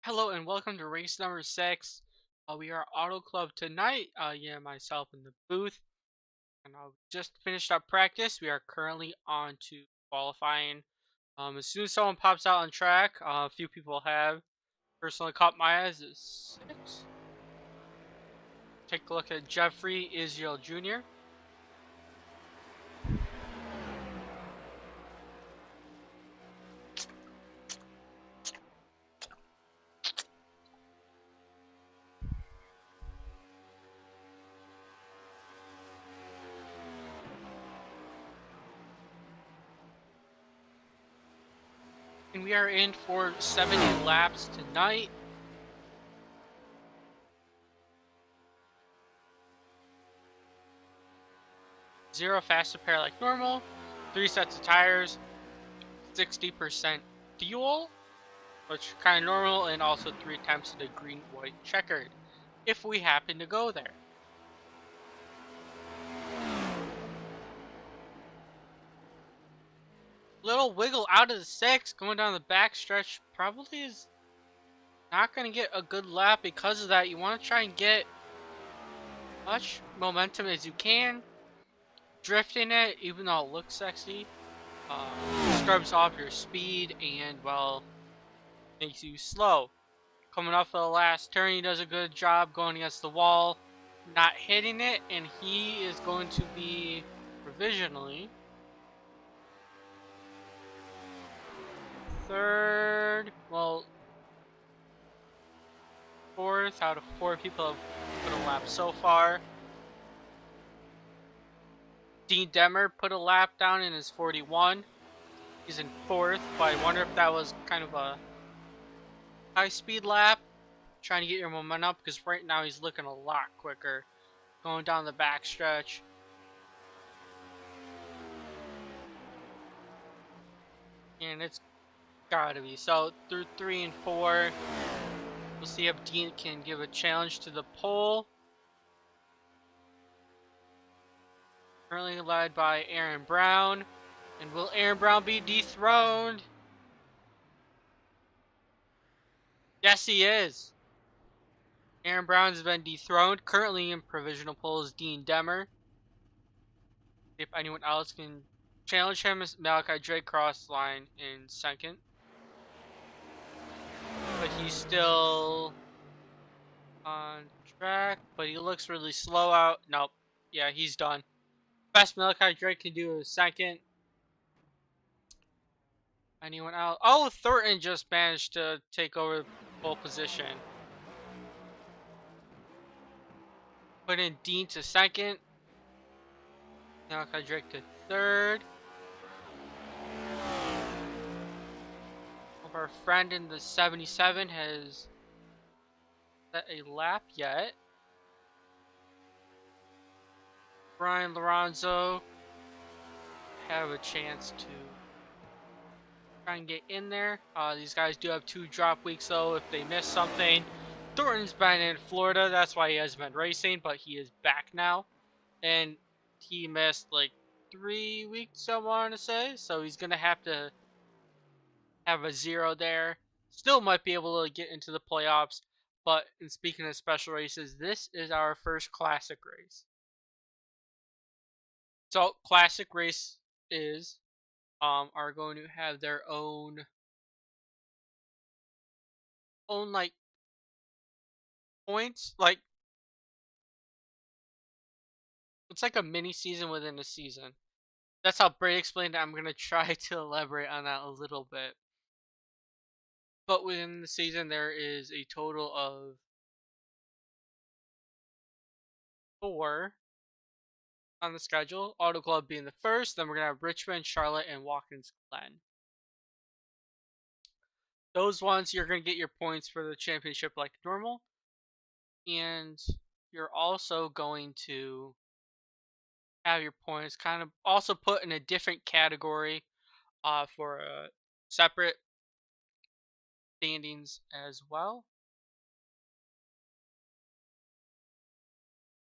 Hello and welcome to race number 6. We are Auto Club tonight. Myself in the booth. And we just finished up practice. We are currently on to qualifying. As soon as someone pops out on track, a few people have. Personally caught my eyes is 6. Take a look at Jeffrey Israel Jr. And we are in for 70 laps tonight. Zero faster pair like normal. 3 sets of tires. 60% fuel, which kind of normal, and also 3 attempts at the green, white, checkered, if we happen to go there. Little wiggle out of the 6, going down the back stretch, probably is not going to get a good lap. Because of that, you want to try and get much momentum as you can. Drifting it, even though it looks sexy, scrubs off your speed and, well, makes you slow. Coming off of the last turn, he does a good job going against the wall, not hitting it, and he is going to be provisionally third. Well, fourth out of 4 people have put a lap so far. Dean Demmer put a lap down in his 41. He's in 4th, but I wonder if that was kind of a high-speed lap, trying to get your momentum up, because right now he's looking a lot quicker going down the backstretch. And it's gotta be. So through 3 and 4, we'll see if Dean can give a challenge to the pole. Currently led by Aaron Brown. And will Aaron Brown be dethroned? Yes, he is. Aaron Brown has been dethroned. Currently in provisional pole is Dean Demmer. If anyone else can challenge him, is Malachi Drake cross line in 2nd. But he's still on track. But he looks really slow out. Nope. Yeah, he's done. Best Malachi Drake can do is 2nd. Anyone else? Oh, Thornton just managed to take over pole position. Put in Dean to 2nd. Malachi Drake to 3rd. Hope our friend in the 77 has set a lap yet. Brian Lorenzo have a chance to try and get in there. These guys do have 2 drop weeks though if they miss something. Thornton's been in Florida, that's why he hasn't been racing, but he is back now. And he missed like 3 weeks, I want to say. So he's going to have a 0 there. Still might be able to get into the playoffs. But in speaking of special races, this is our first classic race. So classic race is are going to have their own like points. Like it's like a mini season within a season. That's how Brady explained it. I'm gonna try to elaborate on that a little bit. But within the season there is a total of 4 on the schedule. Auto Club being the first, then we're gonna have Richmond, Charlotte, and Watkins Glen. Those ones you're gonna get your points for the championship like normal. And you're also going to have your points kind of also put in a different category for a separate standings as well.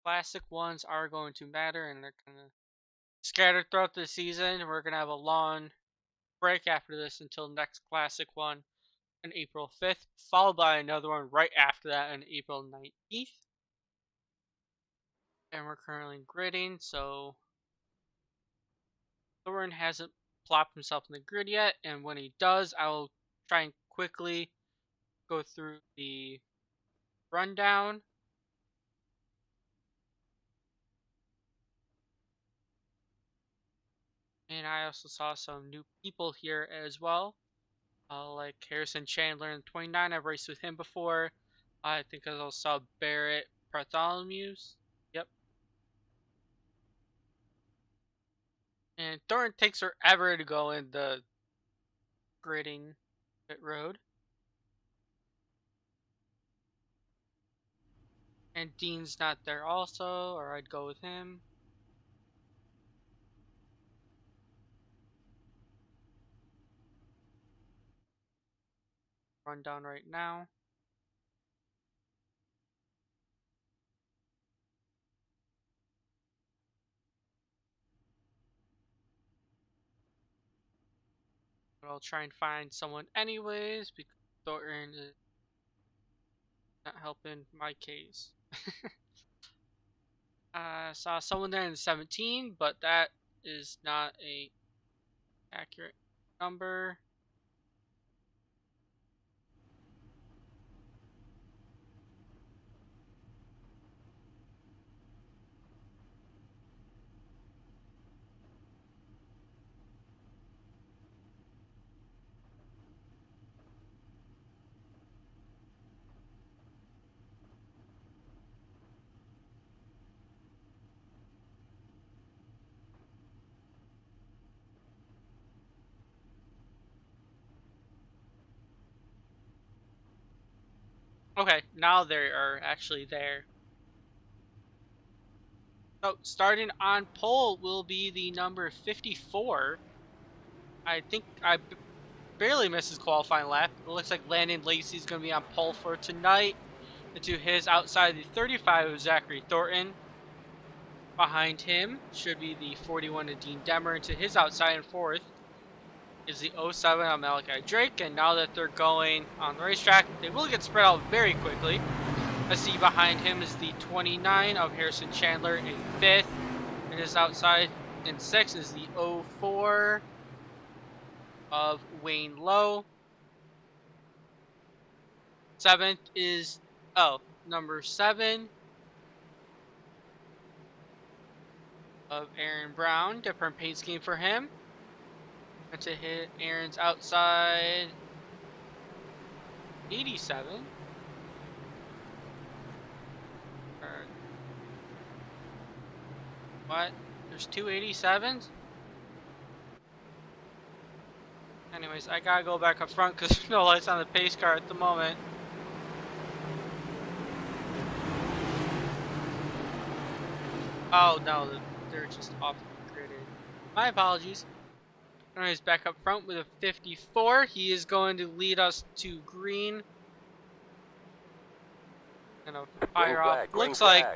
Classic ones are going to matter and they're kind of scattered throughout the season. We're going to have a long break after this until next classic one. on April 5th, followed by another one right after that on April 19th. And we're currently gridding, so Thornton hasn't plopped himself in the grid yet, and when he does, I will try and quickly go through the rundown. And I also saw some new people here as well, like Harrison Chandler in 29. I've raced with him before. I think I also saw Barrett Bartholomew's. Yep. And Thornton takes forever to go in the gridding pit road. And Dean's not there also, or I'd go with him. Run down right now. But I'll try and find someone anyways, because Thornton is not helping my case. I saw someone there in 17, but that is not a accurate number. Okay, now they are actually there. So starting on pole will be the number 54. I think I barely missed his qualifying lap. It looks like Landon Lacey's going to be on pole for tonight. And to his outside, the 35 of Zachary Thornton. Behind him should be the 41 of Dean Demmer. And to his outside and fourth is the 07 of Malachi Drake. And now that they're going on the racetrack, they will get spread out very quickly. I see behind him is the 29 of Harrison Chandler in fifth. And his outside in sixth is the 04 of Wayne Lowe. Seventh is, number 7 of Aaron Brown. Different paint scheme for him. And to hit Aaron's outside, 87. What? There's two 87s? Anyways, I gotta go back up front because there's no lights on the pace car at the moment. Oh no, they're just off the grid. My apologies. Anyways, back up front with a 54. He is going to lead us to green. Gonna fire off. Looks like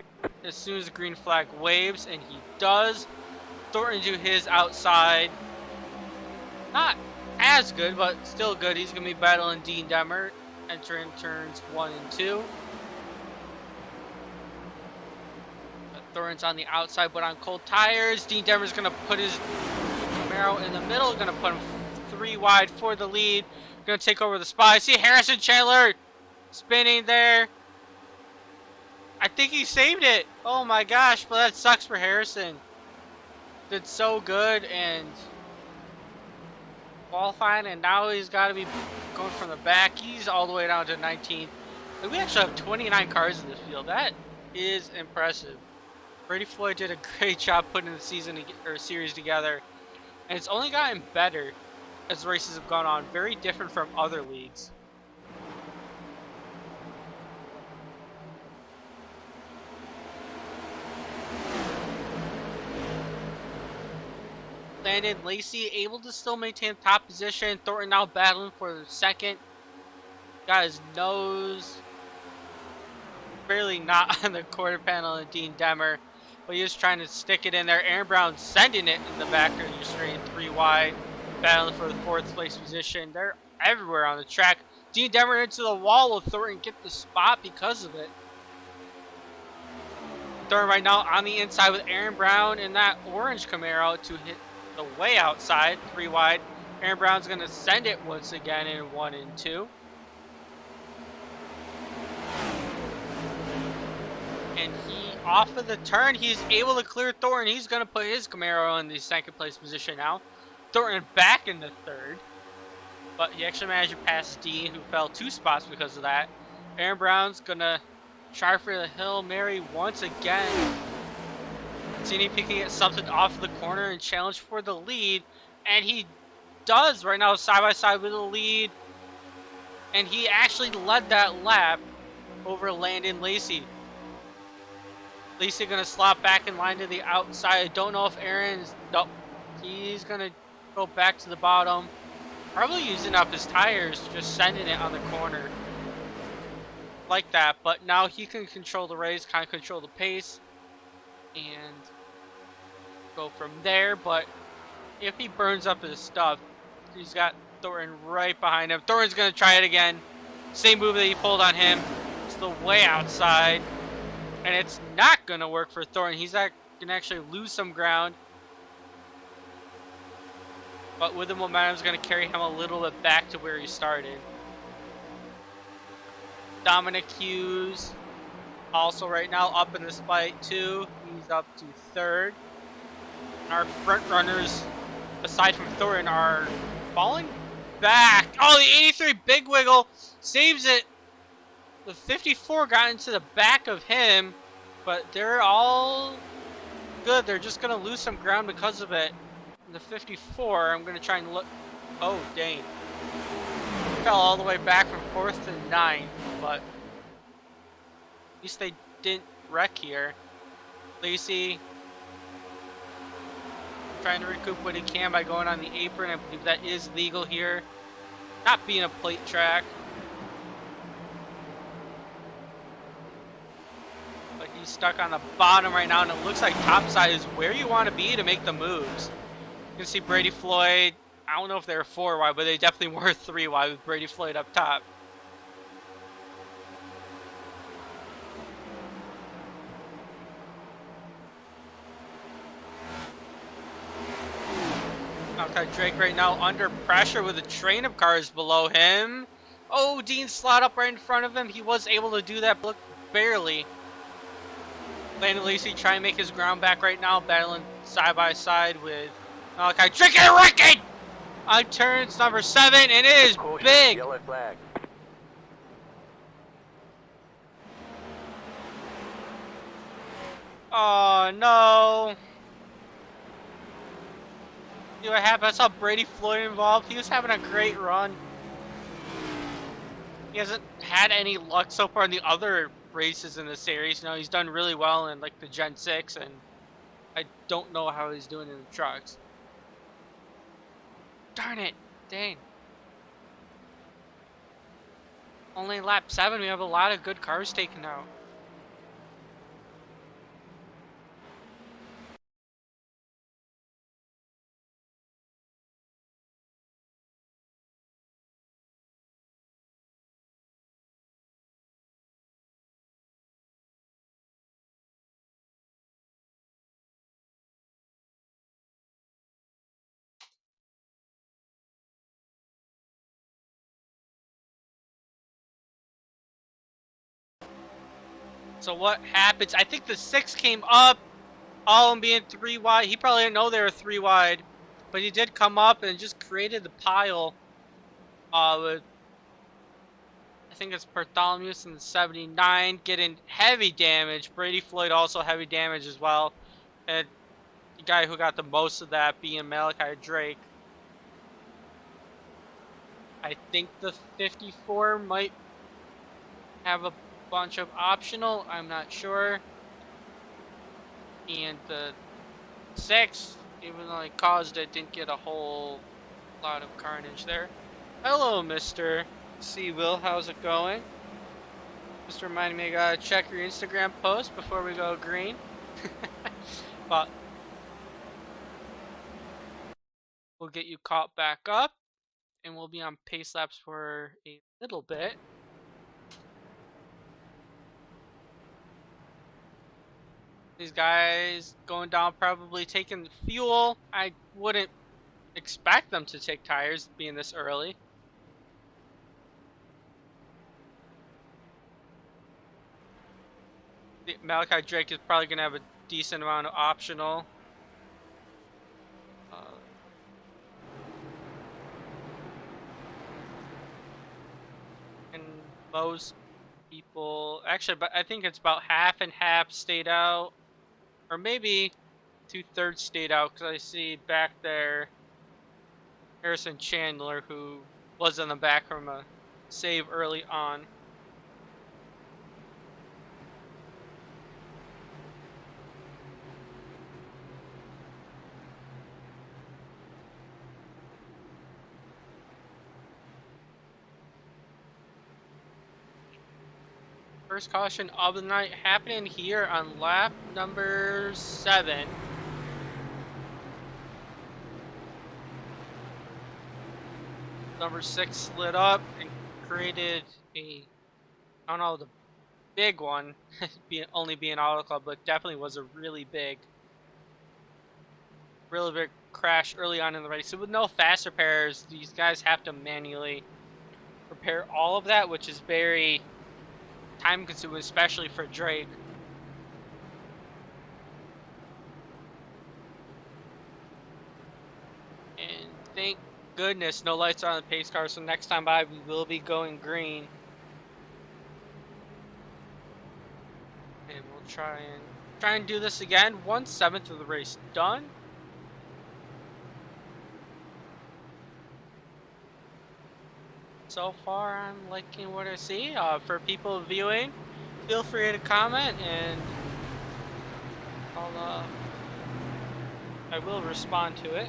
as soon as the green flag waves, and he does, Thornton to his outside. Not as good, but still good. He's gonna be battling Dean Demmer, entering turns 1 and 2. Thornton's on the outside, but on cold tires. Dean Demmer's gonna put his Camaro in the middle, gonna put him 3 wide for the lead. Gonna take over the spot. I see Harrison Chandler spinning there. I think he saved it. Oh my gosh, but that sucks for Harrison. Did so good and qualifying, and now he's got to be going from the back. He's all the way down to 19th. And we actually have 29 cars in this field. That is impressive. Brady Floyd did a great job putting the season or series together, and it's only gotten better as the races have gone on. Very different from other leagues. Landon Lacey able to still maintain top position. Thornton now battling for the second. Got his nose barely not on the quarter panel of Dean Demmer, but he was trying to stick it in there. Aaron Brown sending it in the back of the straight 3 wide, battling for the 4th place position. They're everywhere on the track. Dean Denver into the wall. Will Thornton get the spot because of it? Thornton right now on the inside with Aaron Brown in that orange Camaro to hit the way outside, 3 wide. Aaron Brown's going to send it once again in 1 and 2. And he, off of the turn, he's able to clear Thornton. He's going to put his Camaro in the second place position now. Thornton back in the third. But he actually managed to pass Dean, who fell 2 spots because of that. Aaron Brown's going to try for the Hail Mary once again. Cini picking at something off the corner and challenge for the lead. And he does right now, side by side with the lead. And he actually led that lap over Landon Lacey. Lacey gonna slot back in line to the outside. I don't know if Aaron's, nope. He's gonna go back to the bottom. Probably using up his tires, just sending it on the corner. Like that, but now he can control the race, kind of control the pace. And go from there, but if he burns up his stuff, he's got Thornton right behind him. Thornton's going to try it again. Same move that he pulled on him. It's the way outside. And it's not going to work for Thornton. He's going to actually lose some ground. But with the momentum, it's going to carry him a little bit back to where he started. Dominic Hughes also right now up in this fight too. He's up to third. And our front runners, aside from Thornton, are falling back. Oh, the 83 Big Wiggle saves it. The 54 got into the back of him, but they're all good. They're just going to lose some ground because of it. The 54, I'm going to try and look. Oh, dang. Fell all the way back from 4th to 9th, but at least they didn't wreck here. Lacey trying to recoup what he can by going on the apron. I believe that is legal here. Not being a plate track. But he's stuck on the bottom right now, and it looks like topside is where you want to be to make the moves. You can see Brady Floyd. I don't know if they were 4 wide, but they definitely were 3 wide with Brady Floyd up top. Okay, Drake right now under pressure with a train of cars below him. Oh, Dean slot up right in front of him. He was able to do that, but barely. Landon Lacey trying to make his ground back right now, battling side by side with Malachi Drake and wrecking on turns number 7, and it is big. Yellow flag. Oh no. See what happened? I saw Brady Floyd involved. He was having a great run. He hasn't had any luck so far in the other races in the series. You know, he's done really well in like the Gen 6, and I don't know how he's doing in the trucks. Darn it. Dang. Only lap 7, we have a lot of good cars taken out. So what happens? I think the 6 came up, all of them being 3 wide. He probably didn't know they were 3 wide, but he did come up and just created the pile with, I think it's Bartholomew's in the 79, getting heavy damage. Brady Floyd also heavy damage as well. And the guy who got the most of that being Malachi Drake. I think the 54 might have a bunch of optional, I'm not sure. And the 6, even though it caused it, didn't get a whole lot of carnage there. Hello, Mr. C. Will, how's it going? Just reminding me I gotta check your Instagram post before we go green. But we'll get you caught back up. and we'll be on pace laps for a little bit. These guys going down, probably taking fuel. I wouldn't expect them to take tires being this early. Malachi Drake is probably going to have a decent amount of optional. And most people, actually, but I think it's about half and half stayed out, or maybe 2/3 stayed out, because I see back there Harrison Chandler, who was in the back from a save early on. First caution of the night happening here on lap number 7. Number 6 slid up and created a, I don't know, the big one, only being Auto Club, but definitely was a really big crash early on in the race. So with no fast repairs, these guys have to manually repair all of that, which is very time consuming, especially for Drake. And thank goodness no lights are on the pace car, so next time by we will be going green. And we'll try and do this again. 1/7 of the race done. So far, I'm liking what I see. For people viewing, feel free to comment, and I will respond to it.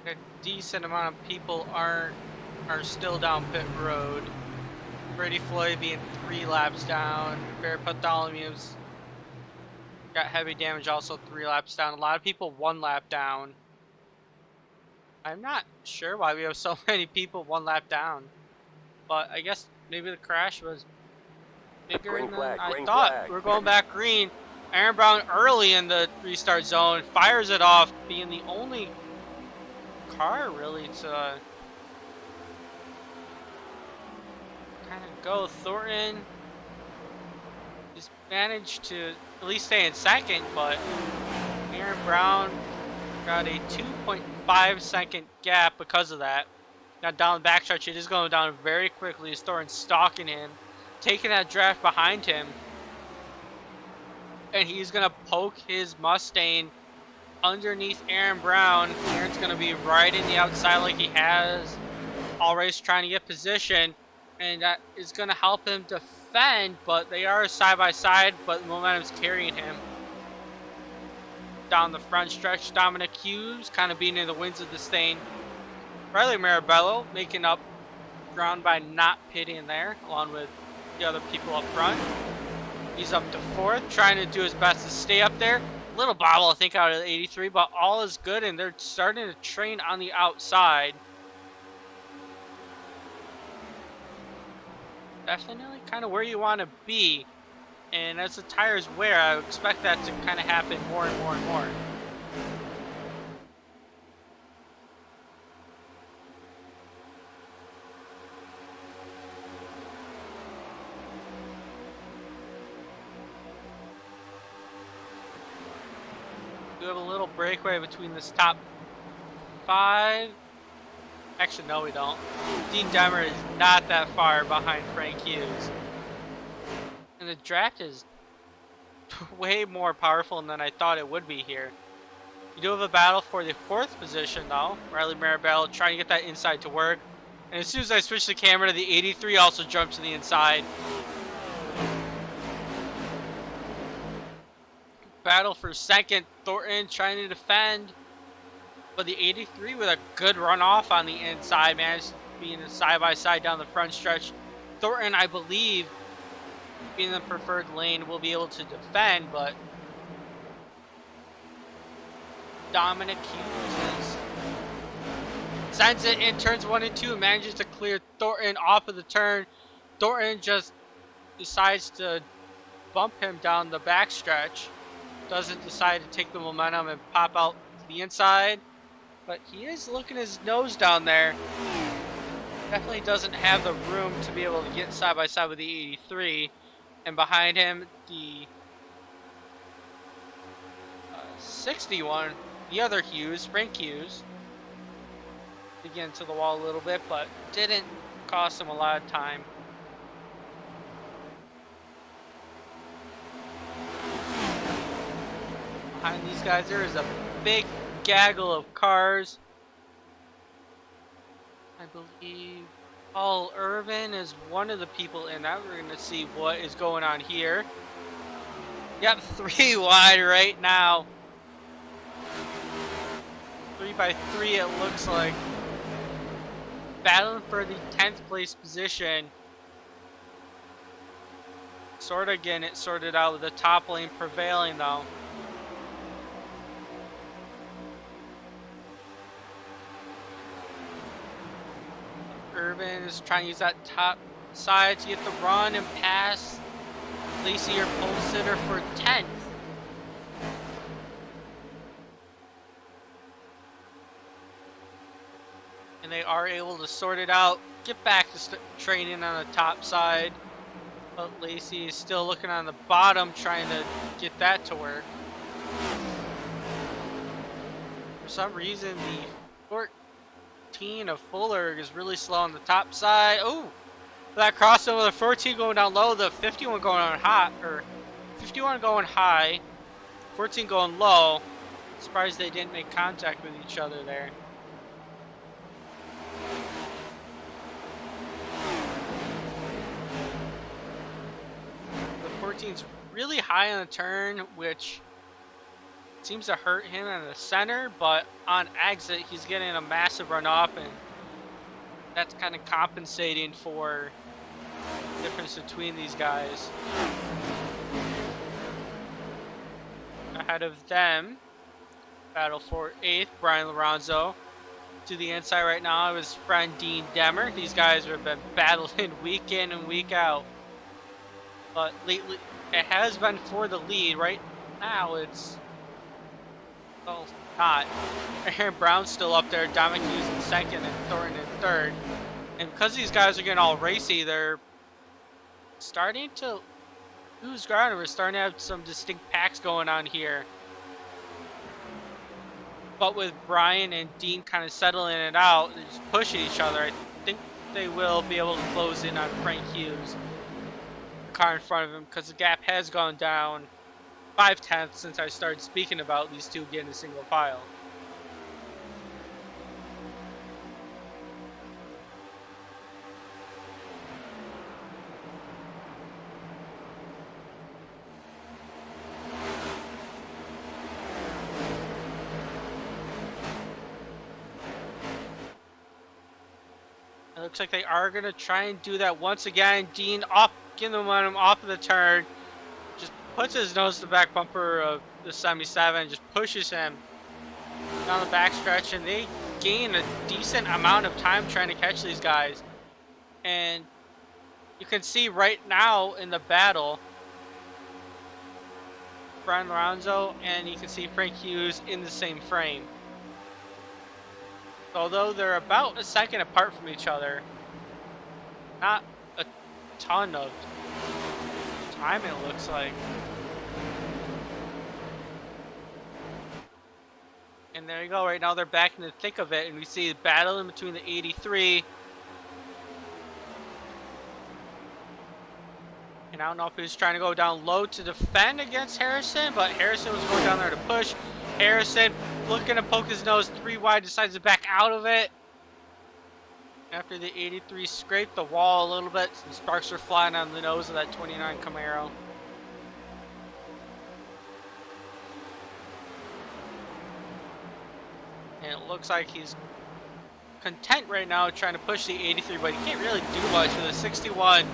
A decent amount of people are still down pit road. Brady Floyd being 3 laps down. Barrett Bartholomew's got heavy damage, also 3 laps down. A lot of people 1 lap down. I'm not sure why we have so many people 1 lap down, but I guess maybe the crash was bigger than I thought. We're going back green. Aaron Brown early in the restart zone fires it off, being the only car really to kind of go. Thornton just managed to at least stay in second, but Aaron Brown got a 2.5 second gap because of that. Now down the backstretch, it is going down very quickly. Thornton stalking him, taking that draft behind him, and he's gonna poke his Mustang underneath Aaron Brown. Aaron's gonna be right in the outside like he has all race, trying to get position, and that is gonna help him defend, but they are side by side, but the momentum's carrying him. Down the front stretch, Dominic Hughes kind of being in the winds of this thing. Riley Marabello making up ground by not pitting there, along with the other people up front. He's up to 4th, trying to do his best to stay up there. Little bobble, I think, out of the 83, but all is good, and they're starting to train on the outside. Definitely kind of where you want to be, and as the tires wear, I would expect that to kind of happen more and more and more. We have a little breakaway between this top 5. Actually, no, we don't. Dean Demmer is not that far behind Frank Hughes. And the draft is way more powerful than I thought it would be here. You do have a battle for the 4th position, though. Riley Maribel trying to get that inside to work. And as soon as I switch the camera to the 83, also jumps to the inside. Battle for 2nd. Thornton trying to defend. But the 83 with a good runoff on the inside, managed being a side-by-side down the front stretch. Thornton, I believe, being the preferred lane, will be able to defend, but Dominic Hughes sends it in turns 1 and 2 and manages to clear Thornton off of the turn. Thornton just decides to bump him down the backstretch. Doesn't decide to take the momentum and pop out to the inside. But he is looking his nose down there. Definitely doesn't have the room to be able to get side by side with the 83. And behind him, the 61, the other Hughes, Frank Hughes. Again to the wall a little bit, but didn't cost him a lot of time. Behind these guys, there is a big gaggle of cars. I believe Paul Irvin is one of the people in that. We're going to see what is going on here. Yep, 3 wide right now. 3 by 3 it looks like. Battling for the 10th place position. Sort of getting it sorted out with the top lane prevailing though. Irvin is trying to use that top side to get the run and pass Lacey or pole sitter for 10th. And they are able to sort it out, get back to training on the top side. But Lacey is still looking on the bottom, trying to get that to work. For some reason, the 14 of Fuller is really slow on the top side. Oh, that crossover, the 14 going down low, the 51 going on hot, or 51 going high, 14 going low. Surprised they didn't make contact with each other there. The 14's really high on the turn, which seems to hurt him in the center, but on exit he's getting a massive runoff, and that's kind of compensating for the difference between these guys. Ahead of them, battle for 8th, Brian Lorenzo. To the inside right now is his friend Dean Demmer. These guys have been battling week in and week out. But lately, it has been for the lead. Right now, it's not. Aaron Brown's still up there. Dominic Hughes in 2nd and Thornton in 3rd. And because these guys are getting all racy, they're starting to lose ground. We're starting to have some distinct packs going on here. But with Brian and Dean kind of settling it out, they're just pushing each other, I think they will be able to close in on Frank Hughes, the car in front of him, because the gap has gone down 5/10 since I started speaking about these two getting a single file. It looks like they are going to try and do that once again. Dean off, getting the momentum off of the turn. Just puts his nose to the back bumper of the 77. Just pushes him down the backstretch. And they gain a decent amount of time trying to catch these guys. And you can see right now in the battle, Brian Lorenzo and you can see Frank Hughes in the same frame. Although they're about a second apart from each other, not a ton of time it looks like. And there you go, right now they're back in the thick of it, and we see the battle in between the 83 And I don't know if he was trying to go down low to defend against Harrison, but Harrison was going down there to push. Harrison, looking to poke his nose 3 wide, decides to back out of it. After the 83 scraped the wall a little bit, some sparks are flying on the nose of that 29 Camaro. And it looks like he's content right now trying to push the 83, but he can't really do much with the 61.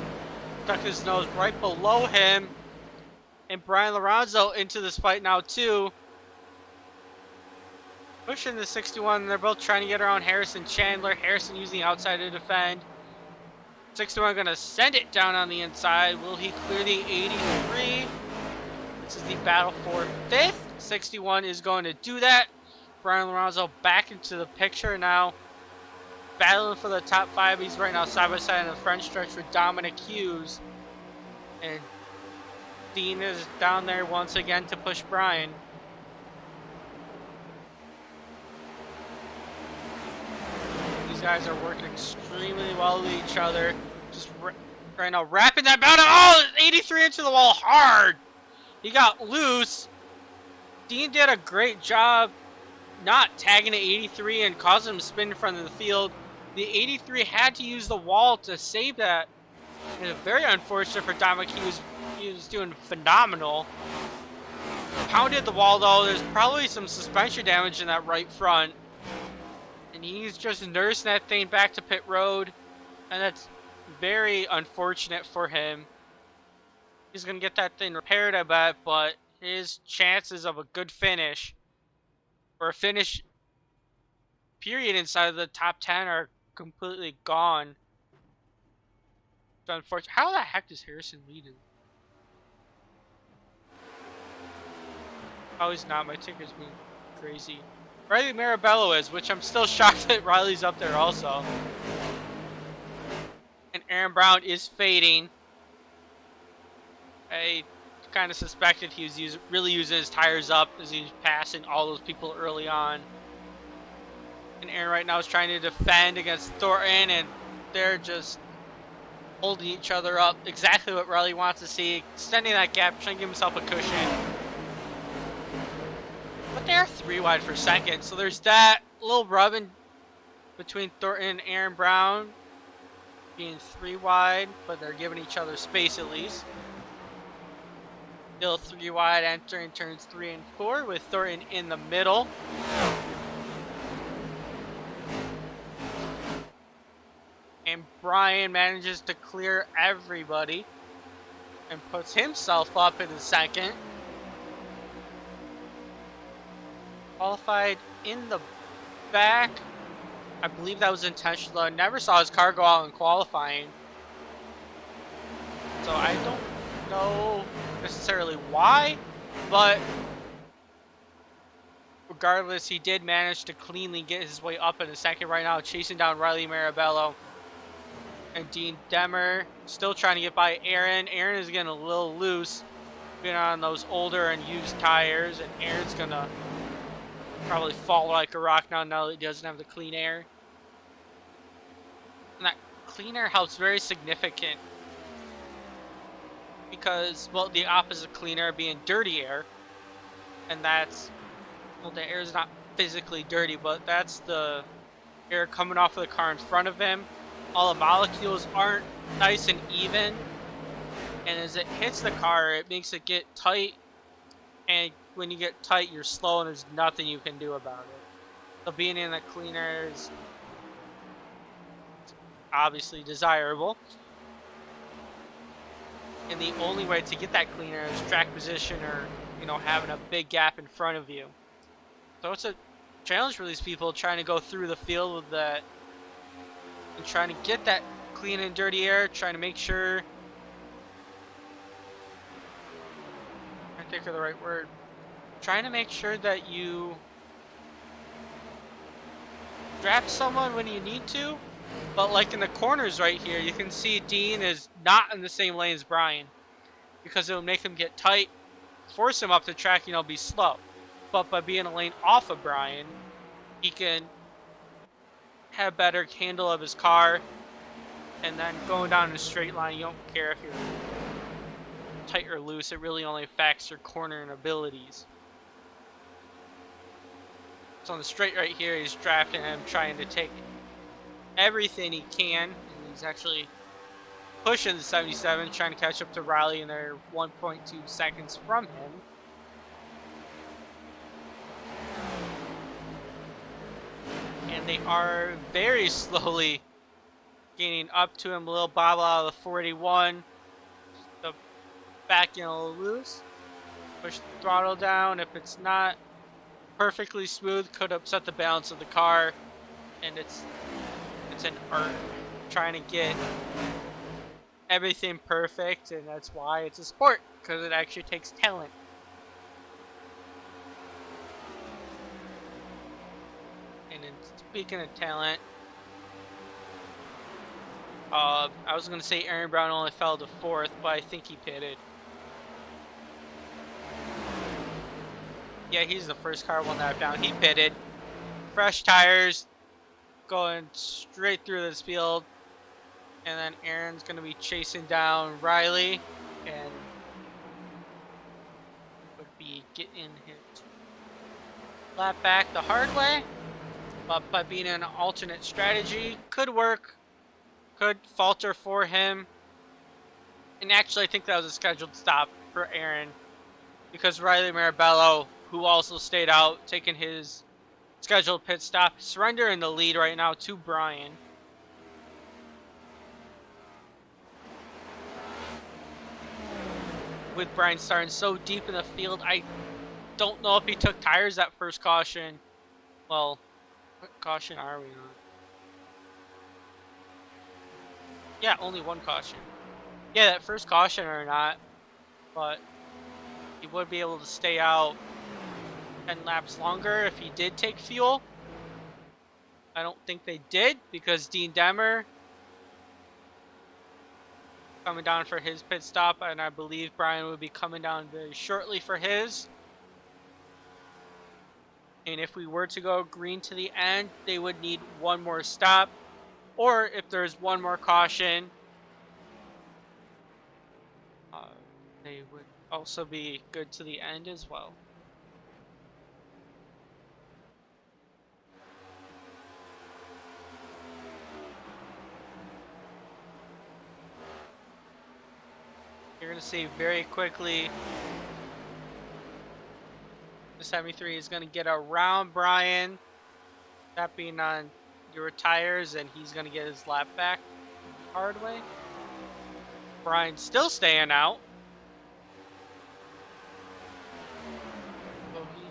Stuck his nose right below him. And Brian Lorenzo into this fight now too. Pushing the 61, they're both trying to get around Harrison Chandler. Harrison using the outside to defend. 61 gonna send it down on the inside. Will he clear the 83? This is the battle for 5th. 61 is going to do that. Brian Lorenzo back into the picture now. Battling for the top 5. He's right now side by side in the front stretch with Dominic Hughes. And Dean is down there once again to push Brian. These guys are working extremely well with each other. Just right now wrapping that battle. Oh, 83 into the wall hard. He got loose. Dean did a great job not tagging the 83 and causing him to spin in front of the field. The 83 had to use the wall to save that. And it's very unfortunate for Dominic. He was doing phenomenal. Pounded the wall though. There's probably some suspension damage in that right front. And he's just nursing that thing back to pit road. And that's very unfortunate for him. He's going to get that thing repaired, I bet. But his chances of a good finish, or a finish period inside of the top 10, are completely gone. It's unfortunate. How the heck does Harrison lead him? Oh, he's not. My ticker's being crazy. Riley Marabello is, which I'm still shocked that Riley's up there also. And Aaron Brown is fading. I kind of suspected he was really using his tires up as he was passing all those people early on. And Aaron right now is trying to defend against Thornton, and they're just holding each other up. Exactly what Riley wants to see. Extending that gap, trying to give himself a cushion. But they're 3 wide for second, so there's that little rubbing between Thornton and Aaron Brown. Being 3 wide, but they're giving each other space at least. Still 3 wide entering turns 3 and 4 with Thornton in the middle. And Brian manages to clear everybody and puts himself up in the second. Qualified in the back. I believe that was intentional. I never saw his car go out in qualifying. So I don't know necessarily why, but regardless, he did manage to cleanly get his way up in the second right now, chasing down Riley Marabello. And Dean Demmer still trying to get by Aaron. Aaron is getting a little loose, being on those older and used tires, and Aaron's gonna probably fall like a rock now that he doesn't have the clean air. And that clean air helps very significant because, well, the opposite of clean air being dirty air, and that's, well, the air is not physically dirty, but that's the air coming off of the car in front of him. All the molecules aren't nice and even, and as it hits the car, it makes it get tight, and when you get tight, you're slow, and there's nothing you can do about it. So being in the clean air is obviously desirable, and the only way to get that clean air is track position, or, you know, having a big gap in front of you. So it's a challenge for these people trying to go through the field with that and trying to get that clean and dirty air, trying to make sure, I think of the right word, trying to make sure that you draft someone when you need to. But like in the corners right here, you can see Dean is not in the same lane as Brian, because it will make him get tight, force him up the track, you know, be slow. But by being a lane off of Brian, he can have better handle of his car, and then going down in a straight line, you don't care if you're tight or loose. It really only affects your cornering abilities. So on the straight right here, he's drafting him, trying to take everything he can, and he's actually pushing the 77, trying to catch up to Riley, and they're 1.2 seconds from him. And they are very slowly gaining up to him. A little bobble out of the 41. The back end a little loose. Push the throttle down. If it's not perfectly smooth, could upset the balance of the car. And it's an art trying to get everything perfect, and that's why it's a sport, because it actually takes talent. And then speaking of talent, I was going to say Aaron Brown only fell to 4th, but I think he pitted. Yeah, he's the first car one lap down. He pitted. Fresh tires, going straight through this field. And then Aaron's going to be chasing down Riley, and would be getting his lap back the hard way. But by being an alternate strategy, could work, could falter for him. And actually, I think that was a scheduled stop for Aaron, because Riley Marabello, who also stayed out, taking his scheduled pit stop, surrendering the lead right now to Brian. With Brian starting so deep in the field, I don't know if he took tires that first caution. Well, what caution are we on? Yeah, only one caution. Yeah, that first caution or not, but he would be able to stay out 10 laps longer if he did take fuel. I don't think they did, because Dean Demmer coming down for his pit stop, and I believe Brian would be coming down very shortly for his. And if we were to go green to the end, they would need one more stop, or if there's one more caution, they would also be good to the end as well. You're going to see very quickly the 73 is going to get around Brian, that being on your tires, and he's going to get his lap back the hard way. Brian's still staying out. So he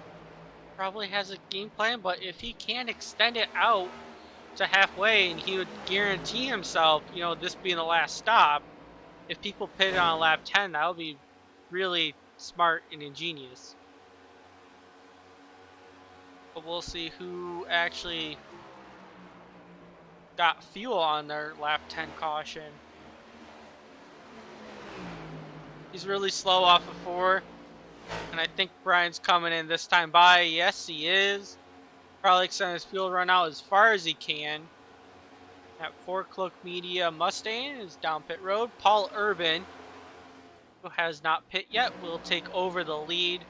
probably has a game plan, but if he can extend it out to halfway, and he would guarantee himself, you know, this being the last stop, if people pitted on lap 10, that would be really smart and ingenious. But we'll see who actually got fuel on their lap 10 caution. He's really slow off of 4, and I think Brian's coming in this time by. Yes, he is. Probably extend his fuel run out as far as he can. At 4 Cloak Media Mustang is down pit road. Paul Urban, who has not pit yet, will take over the lead.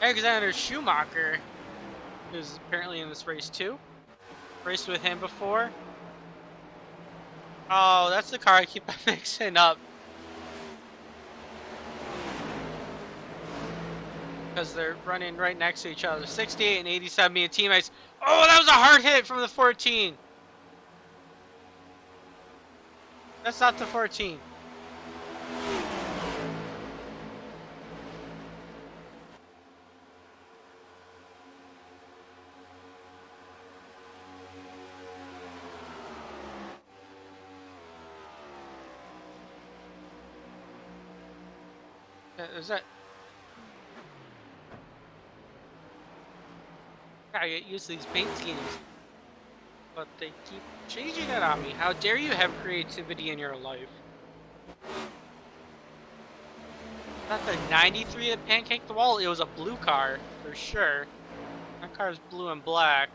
Alexander Schumacher, who's apparently in this race too. Raced with him before. Oh, that's the car I keep mixing up. Because they're running right next to each other. 68 and 87 being teammates. Oh, that was a hard hit from the 14. That's not the 14. Is that? I get used to these paint schemes, but they keep changing it on me. How dare you have creativity in your life? Not the 93 that pancaked the wall. It was a blue car for sure. That car is blue and black.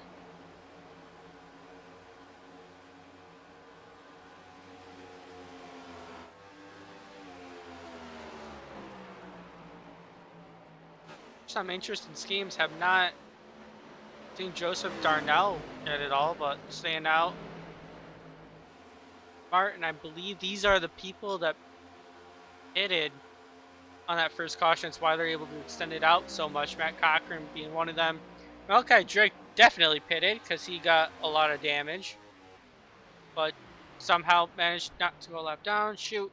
some interesting schemes. Have not seen Joseph Darnell get it all, but staying out. Martin, I believe these are the people that pitted on that first caution. It's why they're able to extend it out so much. Matt Cochran being one of them. Malachi Drake definitely pitted because he got a lot of damage, but somehow managed not to go lap down. Shoot.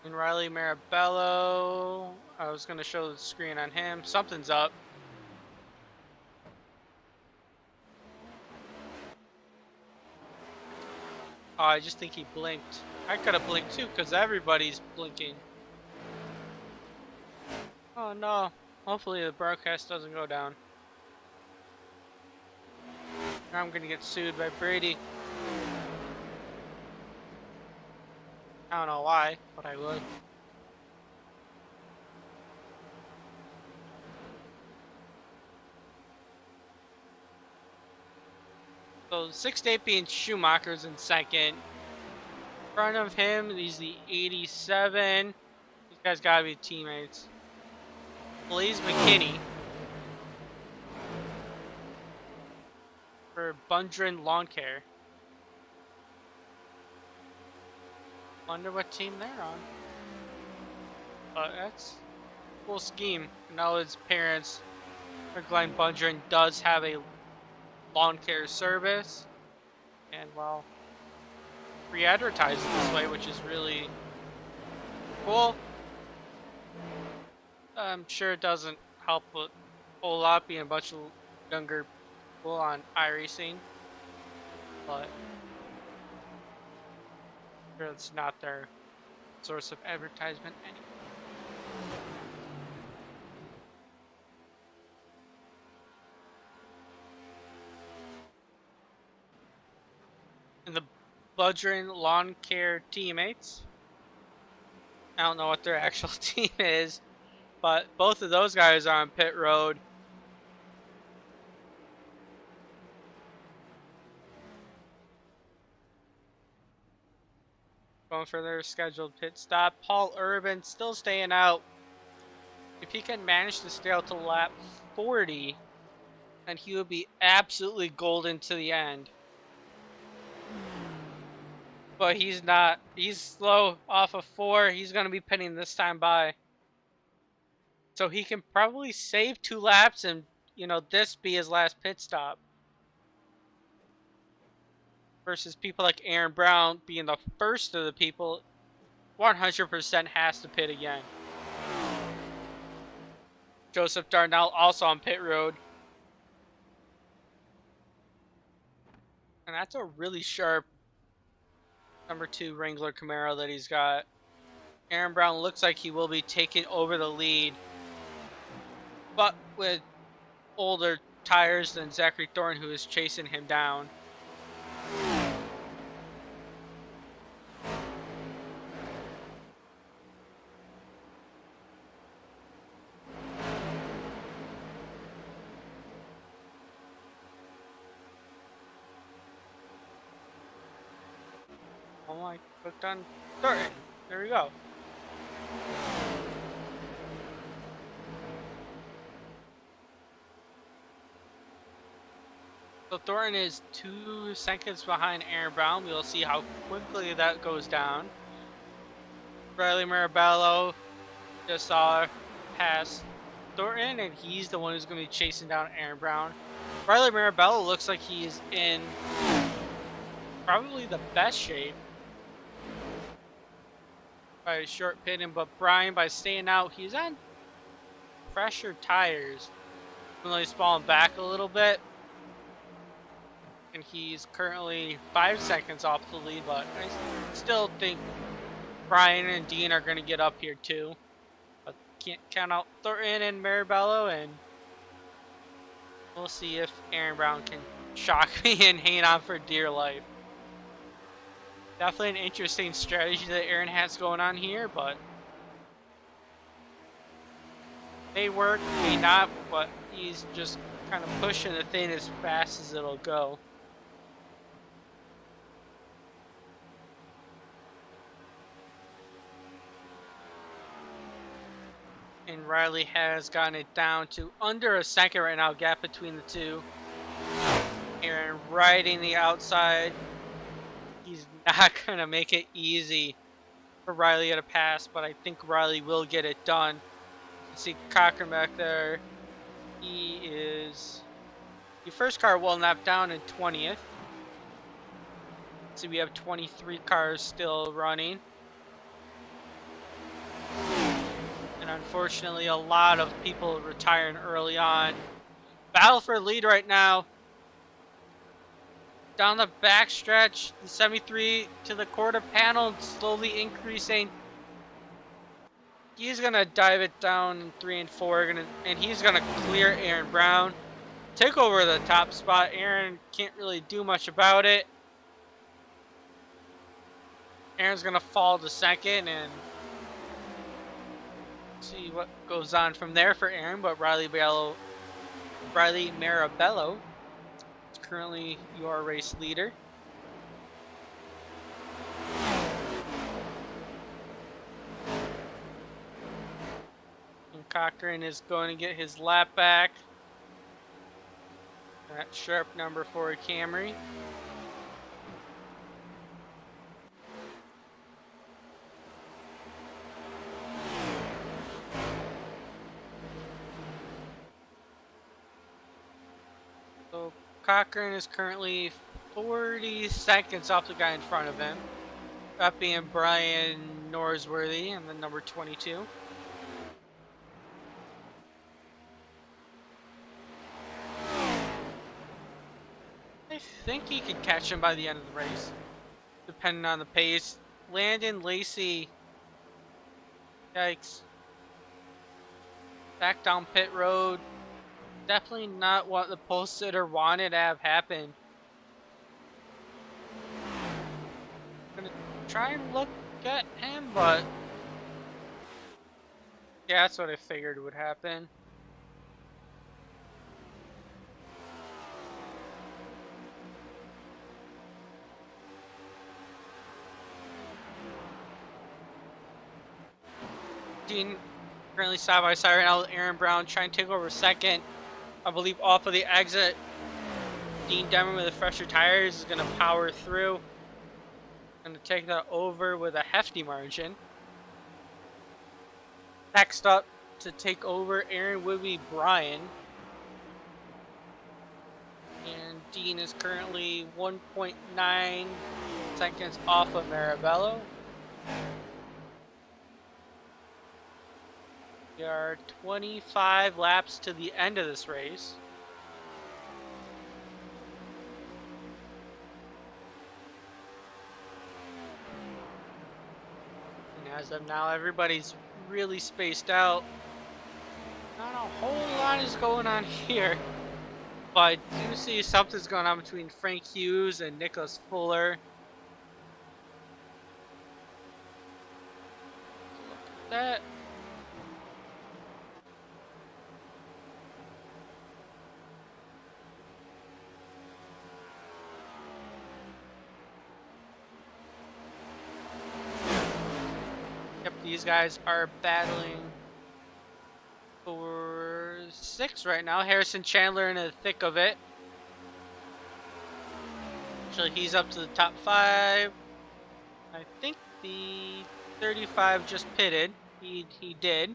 And Riley Marabello. I was going to show the screen on him. Something's up. Oh, I just think he blinked. I could have blinked too because everybody's blinking. Oh no. Hopefully the broadcast doesn't go down. Now I'm going to get sued by Brady. I don't know why, but I would. So 6-8 being Schumacher's in second. In front of him, he's the 87. These guys gotta be teammates. Blaze McKinney for Bundren Lawn Care. Wonder what team they're on. But that's a cool scheme. I know his parents, Glenn Bundren, does have a lawn care service, and well, free advertising this way, which is really cool. I'm sure it doesn't help a whole lot being a bunch of younger people on iRacing, but I'm sure it's not their source of advertisement anymore. And the Budgerin Lawn Care teammates, I don't know what their actual team is, but both of those guys are on pit road. Going for their scheduled pit stop. Paul Urban still staying out. If he can manage to stay out to lap 40, then he would be absolutely golden to the end. But he's not. He's slow off of 4. He's going to be pitting this time by. So he can probably save 2 laps and, this be his last pit stop. Versus people like Aaron Brown being the first of the people, 100% has to pit again. Joseph Darnell also on pit road. And that's a really sharp number 2 Wrangler Camaro that he's got. Aaron Brown looks like he will be taking over the lead, but with older tires than Zachary Thornton, who is chasing him down. Oh my, clicked on Thornton. There we go. So Thornton is 2 seconds behind Aaron Brown. We'll see how quickly that goes down. Riley Marabello just saw pass Thornton, and he's the one who's going to be chasing down Aaron Brown. Riley Marabello looks like he's in probably the best shape by short pitting, but Brian, by staying out, he's on fresher tires. Even though he's falling back a little bit. And he's currently 5 seconds off the lead, but I still think Brian and Dean are going to get up here too. But can't count out Thornton and Marabello, and we'll see if Aaron Brown can shock me and hang on for dear life. Definitely an interesting strategy that Aaron has going on here, but may work, may not, but he's just kind of pushing the thing as fast as it'll go. And Riley has gotten it down to under a second right now, gap between the two. Aaron riding the outside. He's not going to make it easy for Riley to pass, but I think Riley will get it done. You see Cochran back there. The first car will nap down in 20th. So we have 23 cars still running. And unfortunately, a lot of people retiring early on. Battle for lead right now. Down the backstretch, the 73 to the quarter panel, slowly increasing. He's gonna dive it down in 3 and 4, and he's gonna clear Aaron Brown. Take over the top spot. Aaron can't really do much about it. Aaron's gonna fall to second and see what goes on from there for Aaron. But Riley Marabello is currently your race leader. And Cochran is going to get his lap back. That sharp number 4 Camry. So Cochran is currently 40 seconds off the guy in front of him. That being Brian Norsworthy and the number 22. I think he could catch him by the end of the race, depending on the pace. Landon Lacey, yikes. Back down pit road. Definitely not what the pole sitter wanted to have happen. I'm gonna try and look at him, but yeah, that's what I figured would happen. Dean currently side by side right now with Aaron Brown trying to take over second. I believe off of the exit. Dean Demmer with the fresher tires is going to power through. Going to take that over with a hefty margin. Next up to take over Aaron would be Brian. And Dean is currently 1.9 seconds off of Marabello. We are 25 laps to the end of this race. And as of now, everybody's really spaced out. Not a whole lot is going on here. But I do see something's going on between Frank Hughes and Nicholas Fuller. Look at that. These guys are battling for 6 right now. Harrison Chandler in the thick of it. Actually, he's up to the top 5. I think the 35 just pitted. He did.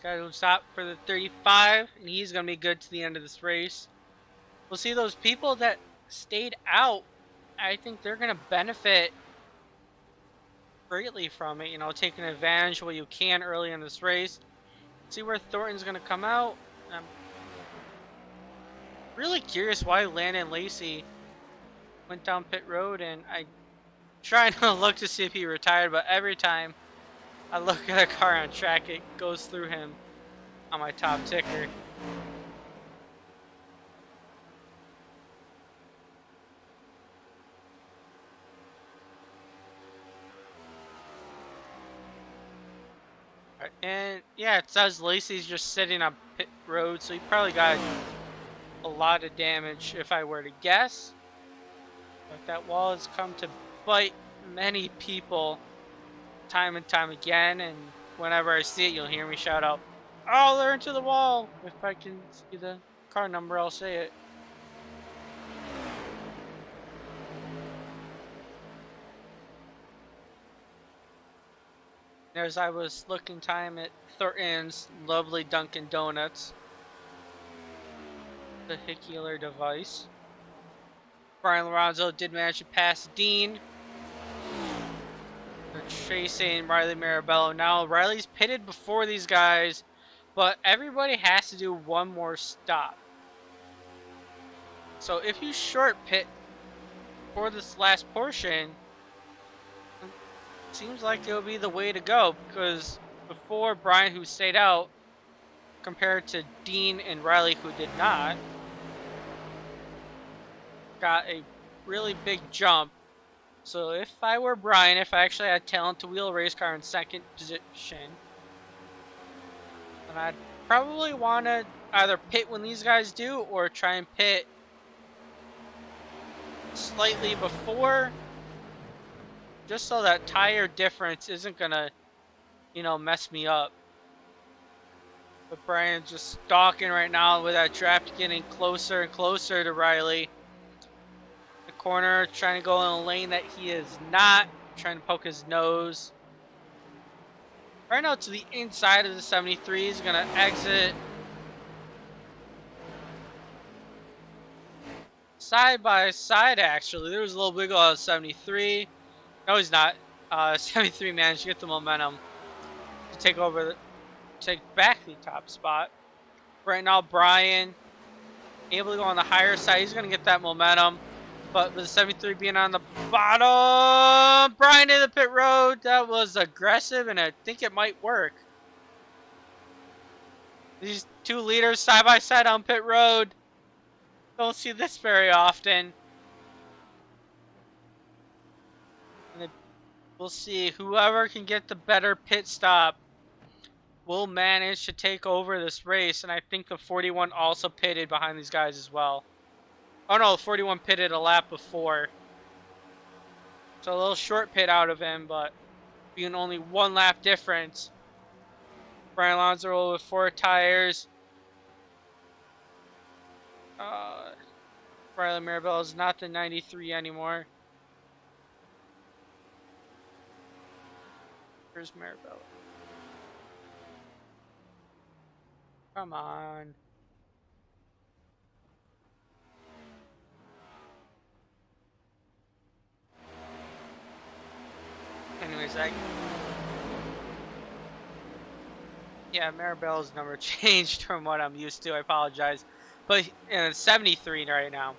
Guy will stop for the 35, and he's going to be good to the end of this race. We'll see those people that stayed out. I think they're going to benefit greatly from it. You know, taking advantage of what you can early in this race. See where Thornton's going to come out. I'm really curious why Landon Lacey went down pit road, and I'm trying to look to see if he retired, but every time I look at a car on track, it goes through him on my top ticker. And yeah, it says Lacey's just sitting on pit road, so he probably got a lot of damage if I were to guess. But that wall has come to bite many people time and time again, and whenever I see it, you'll hear me shout out, "Oh, they're into the wall!" If I can see the car number, I'll say it. As I was looking time at Thornton's lovely Dunkin' Donuts, vehicular device, Brian Lorenzo did manage to pass Dean. They're chasing Riley Marabello. Now, Riley's pitted before these guys, but everybody has to do one more stop. So if you short pit for this last portion, it seems like it'll be the way to go, because before Brian, who stayed out, compared to Dean and Riley, who did not, got a really big jump. So if I were Brian, if I actually had talent to wheel a race car in second position, then I'd probably want to either pit when these guys do, or try and pit slightly before, just so that tire difference isn't gonna, mess me up. But Brian's just stalking right now with that draft, getting closer and closer to Riley. The corner, trying to go in a lane that he is not, trying to poke his nose. Right now to the inside of the 73, he's gonna exit side by side. Actually, there was a little wiggle out of 73. No, he's not. 73 managed to get the momentum to take back the top spot. Right now, Brian able to go on the higher side. He's gonna get that momentum, but with the 73 being on the bottom, Brian in the pit road. That was aggressive, and I think it might work. These two leaders side by side on pit road. Don't see this very often. And we'll see. Whoever can get the better pit stop will manage to take over this race. And I think the 41 also pitted behind these guys as well. Oh no, 41 pitted a lap before. So a little short pit out of him, but being only one lap difference. Brian Alonso with 4 tires. Riley Marabello is not the 93 anymore. Here's Marabello. Come on. Anyways, yeah, Marabello's number changed from what I'm used to. I apologize. But 73 right now.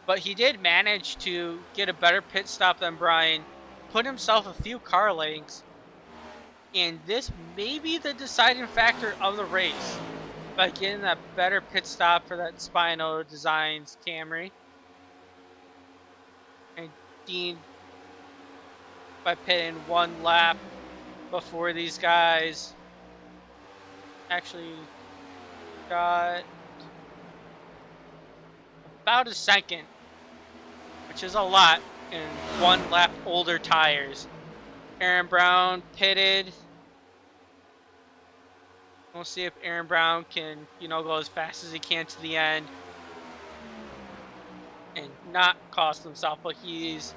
But he did manage to get a better pit stop than Brian, put himself a few car lengths, and this may be the deciding factor of the race by getting that better pit stop for that Spino Designs Camry. And Dean, by pitting one lap before these guys, actually got about a second, which is a lot in one lap older tires. Aaron Brown pitted. We'll see if Aaron Brown can, go as fast as he can to the end and not cost himself, but he's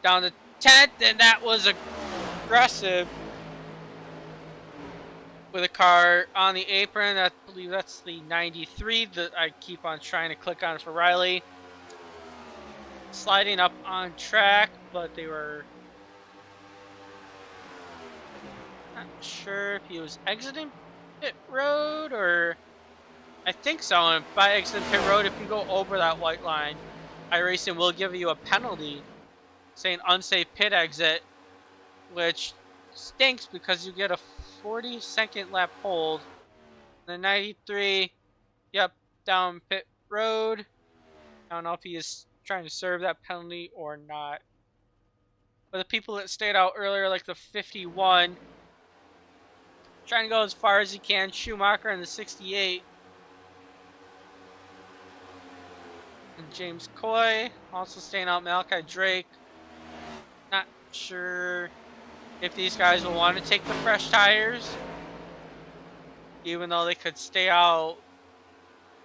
down to 10th, and that was aggressive with a car on the apron. I believe that's the 93 that I keep on trying to click on for Riley. Sliding up on track, but they were not sure if he was exiting pit road, or I think so. And by exiting pit road, if you go over that white line, iRacing will give you a penalty saying unsafe pit exit, which stinks because you get a 40-second lap hold. The 93, yep, down pit road. I don't know if he is trying to serve that penalty or not. But the people that stayed out earlier, like the 51, trying to go as far as he can. Schumacher in the 68. And James Coy also staying out. Malachi Drake. Not sure if these guys will want to take the fresh tires, even though they could stay out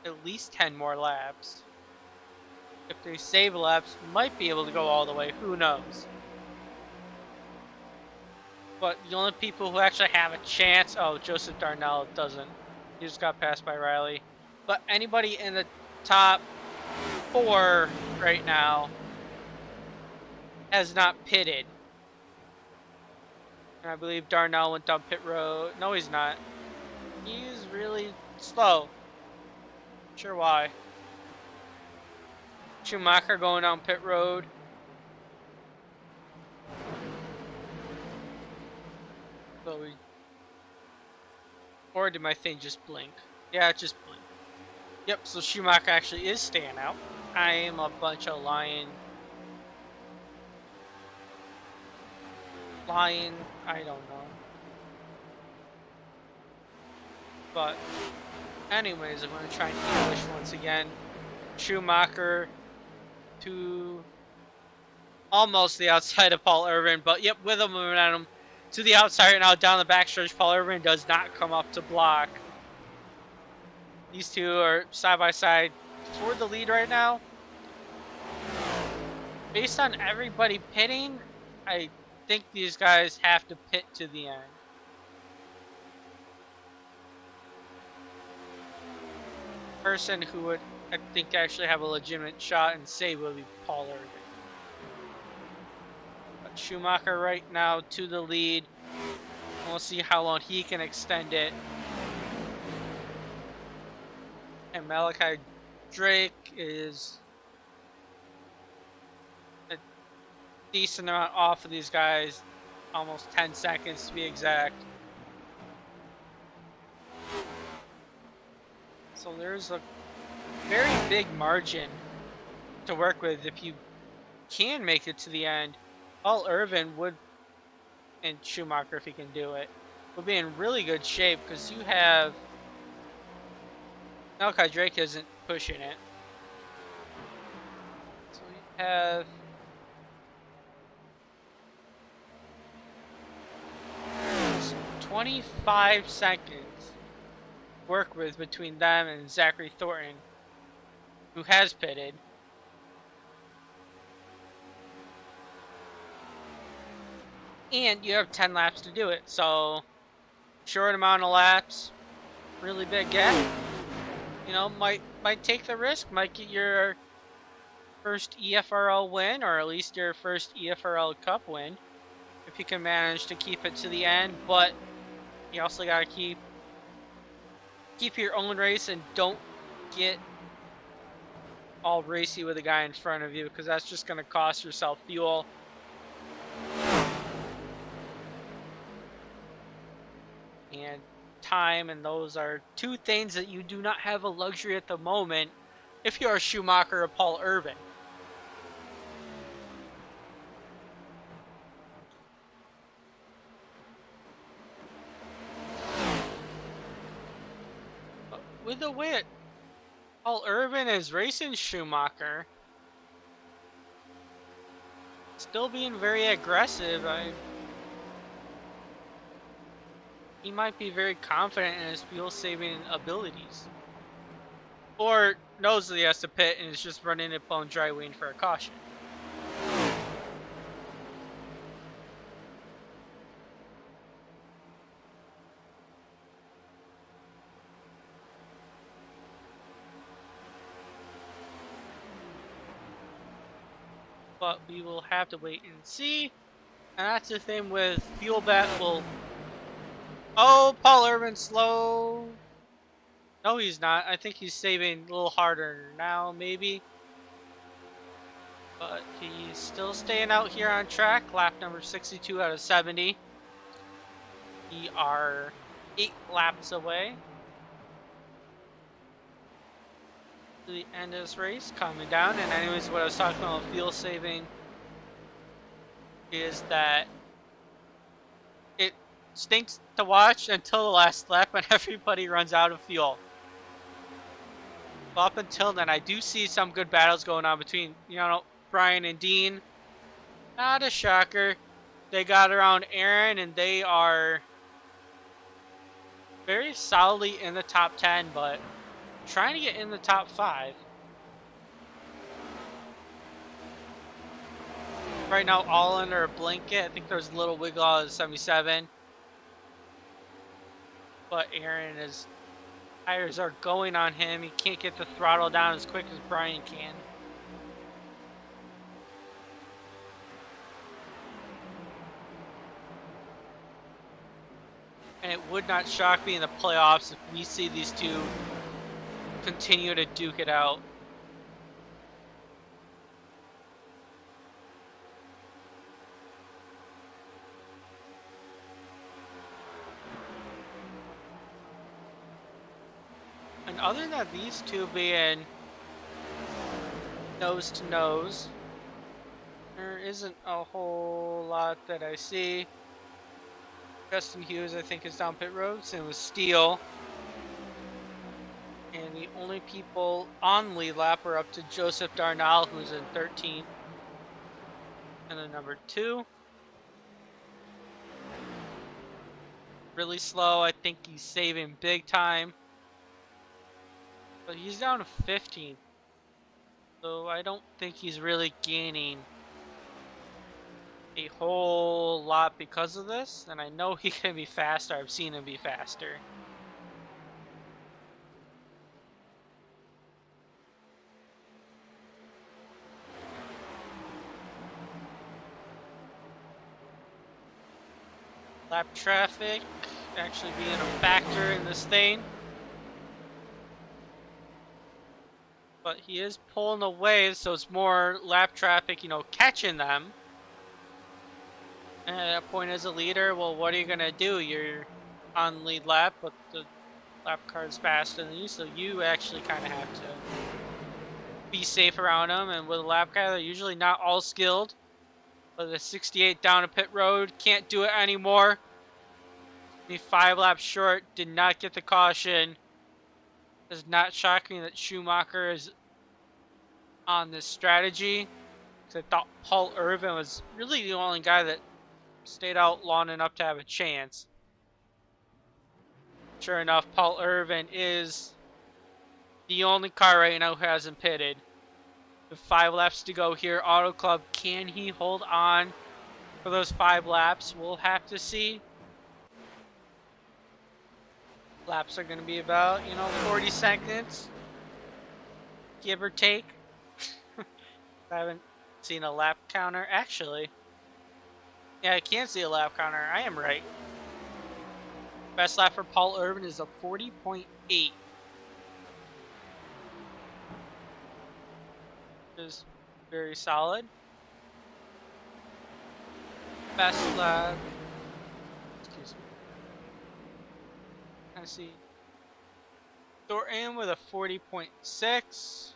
at least 10 more laps. If they save laps, might be able to go all the way. Who knows? But the only people who actually have a chance... Oh, Joseph Darnell doesn't. He just got passed by Riley. But anybody in the top 4 right now has not pitted. And I believe Darnell went down pit road. No, he's not. He's really slow. Not sure why. Schumacher going down pit road. So we... Or did my thing just blink? Yeah, it just blinked. Yep, so Schumacher actually is staying out. I am a bunch of lying, I don't know. But anyways, I'm going to try and English once again. Schumacher to almost the outside of Paul Irvin, but yep, with a momentum to the outside right now down the backstretch. Paul Irvin does not come up to block. These two are side by side for the lead right now. Based on everybody pitting, I think these guys have to pit to the end. Person who would, I think, actually have a legitimate shot and save would be Paul Irvin. But Schumacher right now to the lead. We'll see how long he can extend it. And Malachi Drake is a decent amount off of these guys. Almost 10 seconds to be exact. So there's a very big margin to work with if you can make it to the end. Paul Irvin would, and Schumacher if he can do it, would be in really good shape because you have... Malachi Drake isn't pushing it. So you have... 25 seconds to work with between them and Zachary Thornton, who has pitted. And you have 10 laps to do it, so short amount of laps, really big gap. You know, might take the risk, might get your first EFRL win, or at least your first EFRL Cup win, if you can manage to keep it to the end. But you also gotta keep your own race and don't get all racy with the guy in front of you, because that's just gonna cost yourself fuel. And time, and those are two things that you do not have a luxury at the moment if you're a Schumacher or Paul Irvin. But with the way Paul Irvin is racing Schumacher, still being very aggressive, he might be very confident in his fuel-saving abilities. Or knows that he has to pit and is just running it bone dry waiting for a caution. But we will have to wait and see. And that's the thing with fuel battle. Oh, Paul Irvin slow. No, he's not. I think he's saving a little harder now, maybe. But he's still staying out here on track. Lap number 62 out of 70. We are 8 laps away to the end of this race. Calming down. And anyways, what I was talking about fuel saving is that it stinks to watch until the last lap when everybody runs out of fuel. But up until then, I do see some good battles going on between, Brian and Dean. Not a shocker. They got around Aaron, and they are very solidly in the top 10, but trying to get in the top 5. Right now, all under a blanket. I think there's a little wiggle out of the 77. But Aaron, his tires are going on him. He can't get the throttle down as quick as Brian can. And it would not shock me in the playoffs if we see these two continue to duke it out. And other than these two being nose to nose, there isn't a whole lot that I see. Justin Hughes, I think, is down pit road. Same with Steele. And the only people on lead lap are up to Joseph Darnall, who's in 13th. And then number 2. Really slow. I think he's saving big time. But he's down to 15th. So I don't think he's really gaining a whole lot because of this. And I know he can be faster. I've seen him be faster. Lap traffic actually being a factor in this thing. But he is pulling away, so it's more lap traffic, catching them. And at that point as a leader, well, what are you going to do? You're on lead lap, but the lap car is faster than you, so you actually kind of have to be safe around them. And with a lap car, they're usually not all skilled. But the 68 down a pit road, can't do it anymore. Be 5 laps short, did not get the caution. It's not shocking that Schumacher is on this strategy. Because I thought Paul Irvin was really the only guy that stayed out long enough to have a chance. Sure enough, Paul Irvin is the only car right now who hasn't pitted. With 5 laps to go here, Auto Club, can he hold on for those 5 laps? We'll have to see. Laps are going to be about, 40 seconds, give or take. I haven't seen a lap counter. Actually, yeah, I can see a lap counter. I am right. Best lap for Paul Irvin is a 40.8. Is very solid. Best lap. Excuse me. I see. Thornton with a 40.6.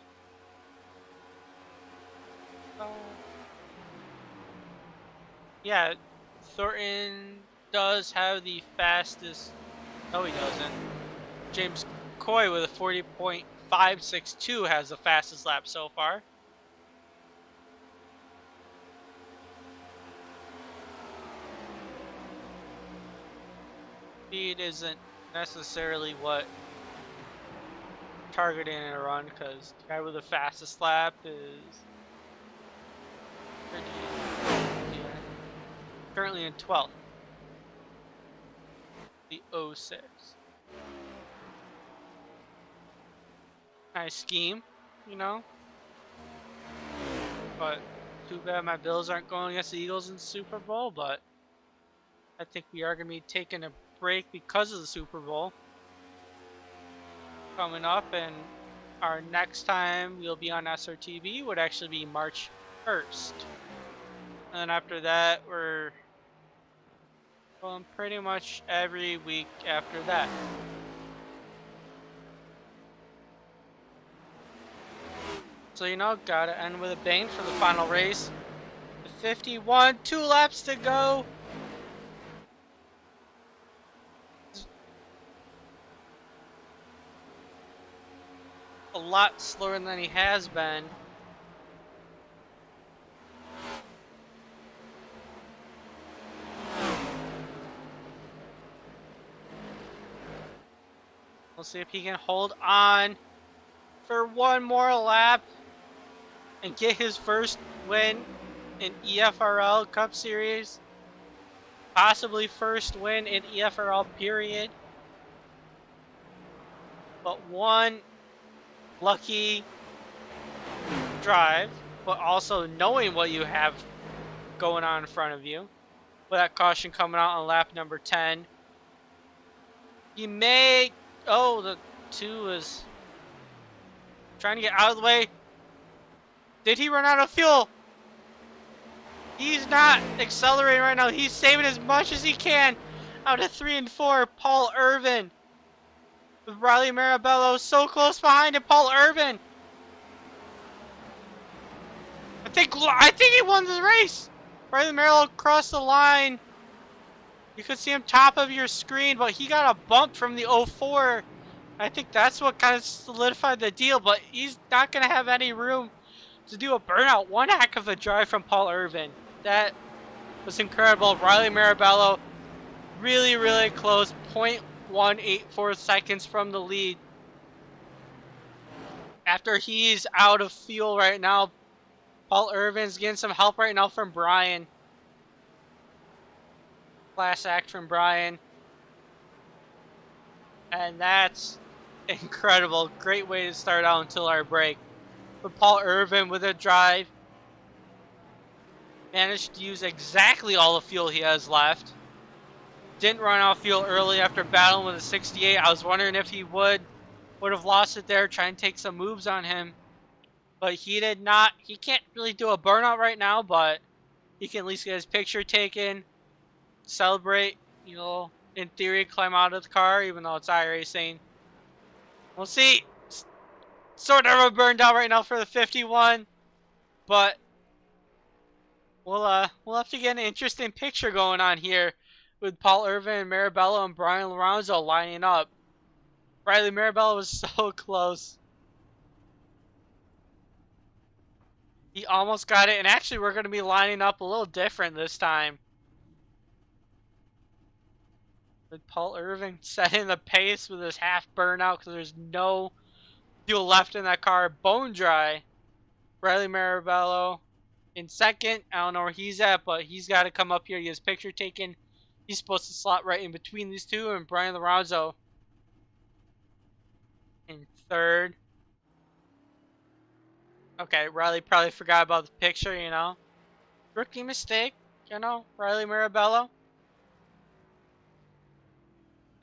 Yeah, Thornton does have the fastest. No, he doesn't. James Coy with a 40.562 has the fastest lap so far. Speed isn't necessarily what targeting in a run, because the guy with the fastest lap is currently in 12th. The 06. Nice scheme, But too bad my Bills aren't going against the Eagles in the Super Bowl, but I think we are going to be taking a break because of the Super Bowl coming up, and our next time we'll be on SRTV would actually be March 1st. And then after that, we're going pretty much every week after that. So, gotta end with a bang for the final race. The 51, 2 laps to go. lot slower than he has been. We'll see if he can hold on for one more lap and get his first win in EFRL Cup Series. Possibly first win in EFRL period. But one lucky drive, but also knowing what you have going on in front of you. With that caution coming out on lap number 10. He may... Oh, the 2 is trying to get out of the way. Did he run out of fuel? He's not accelerating right now. He's saving as much as he can. Out of 3 and 4, Paul Irvin. With Riley Marabello so close behind him. Paul Irvin. I think he won the race. Riley Marabello crossed the line. You could see him top of your screen, but he got a bump from the 04. I think that's what kind of solidified the deal, but he's not going to have any room to do a burnout. One heck of a drive from Paul Irvin. That was incredible. Riley Marabello really, really close. 0.184 seconds from the lead. After he's out of fuel right now, Paul Irvin's getting some help right now from Brian. Class act from Brian. And that's incredible. Great way to start out until our break. But Paul Irvin with a drive. Managed to use exactly all the fuel he has left. Didn't run out of fuel early after battling with a 68. I was wondering if he would have lost it there, try and take some moves on him. But he did not. He can't really do a burnout right now, but he can at least get his picture taken. Celebrate, you know, in theory, climb out of the car, even though it's iRacing. We'll see. Sort of a burn down right now for the 51, but we'll have to get an interesting picture going on here with Paul Irvin, Marabello, and Brian Lorenzo lining up. Riley Marabello was so close. He almost got it, and actually we're going to be lining up a little different this time. With Paul Irvin setting the pace with his half burnout because there's no fuel left in that car. Bone dry. Riley Marabello in second. I don't know where he's at, but he's got to come up here, get his picture taken. He's supposed to slot right in between these two, and Brian Lorenzo in third. Okay, Riley probably forgot about the picture, you know. Rookie mistake, you know, Riley Marabello.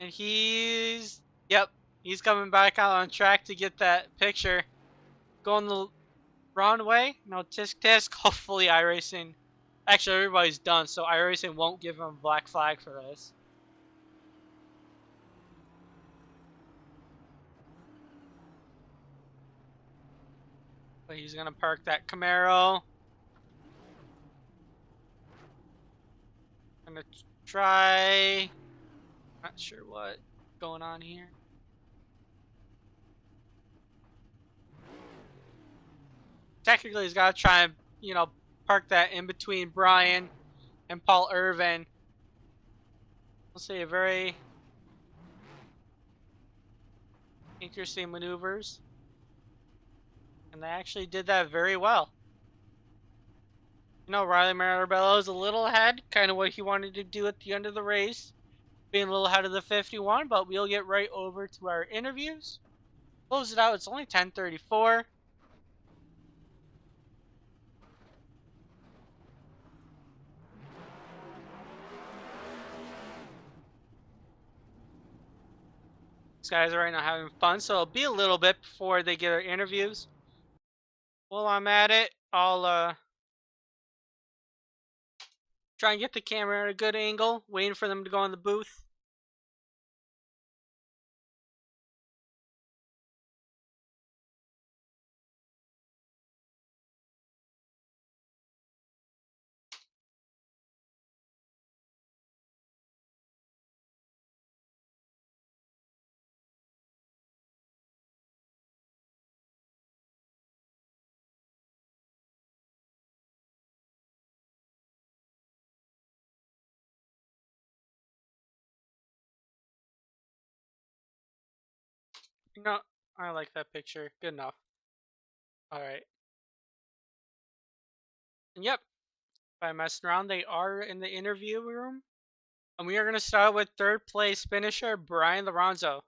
And yep, he's coming back out on track to get that picture. Going the wrong way. No, tisk tisk. Hopefully iRacing. Actually, everybody's done, so iRacing won't give him a black flag for this. But he's going to park that Camaro. I'm going to try... Not sure what's going on here. Technically, he's got to try and, you know, park that in between Brian and Paul Irvin. We'll see, a very interesting maneuvers. And they actually did that very well. You know, Riley Marabello is a little ahead, kind of what he wanted to do at the end of the race. Being a little ahead of the 51, but we'll get right over to our interviews. Close it out, it's only 10:34. These guys are right now having fun, so it'll be a little bit before they get our interviews. While I'm at it, I'll try and get the camera at a good angle, waiting for them to go in the booth. No, I like that picture. Good enough. All right. And yep, by messing around, they are in the interview room. And we are going to start with third place finisher, Brian Lorenzo.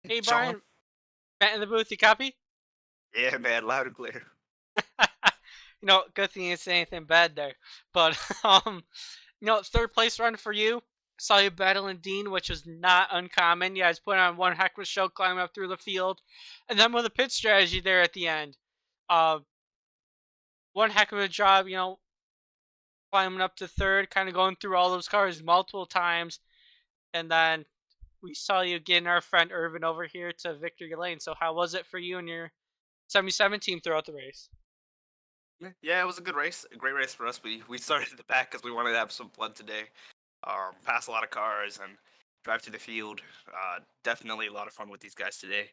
Hey, Sean? Brian, Matt in the booth, you copy? Yeah, man, loud and clear. Good thing you didn't say anything bad there. But, third place run for you. Saw you battling Dean, which is not uncommon. You guys put on one heck of a show climbing up through the field. And then with a pit strategy there at the end. Uh, One heck of a job, climbing up to third, kind of going through all those cars multiple times. And then we saw you getting our friend Irvin over here to victory lane. So how was it for you and your 77 team throughout the race? Yeah, it was a good race. A great race for us. We started in the back because we wanted to have some fun today. Pass a lot of cars and drive to the field. Definitely a lot of fun with these guys today.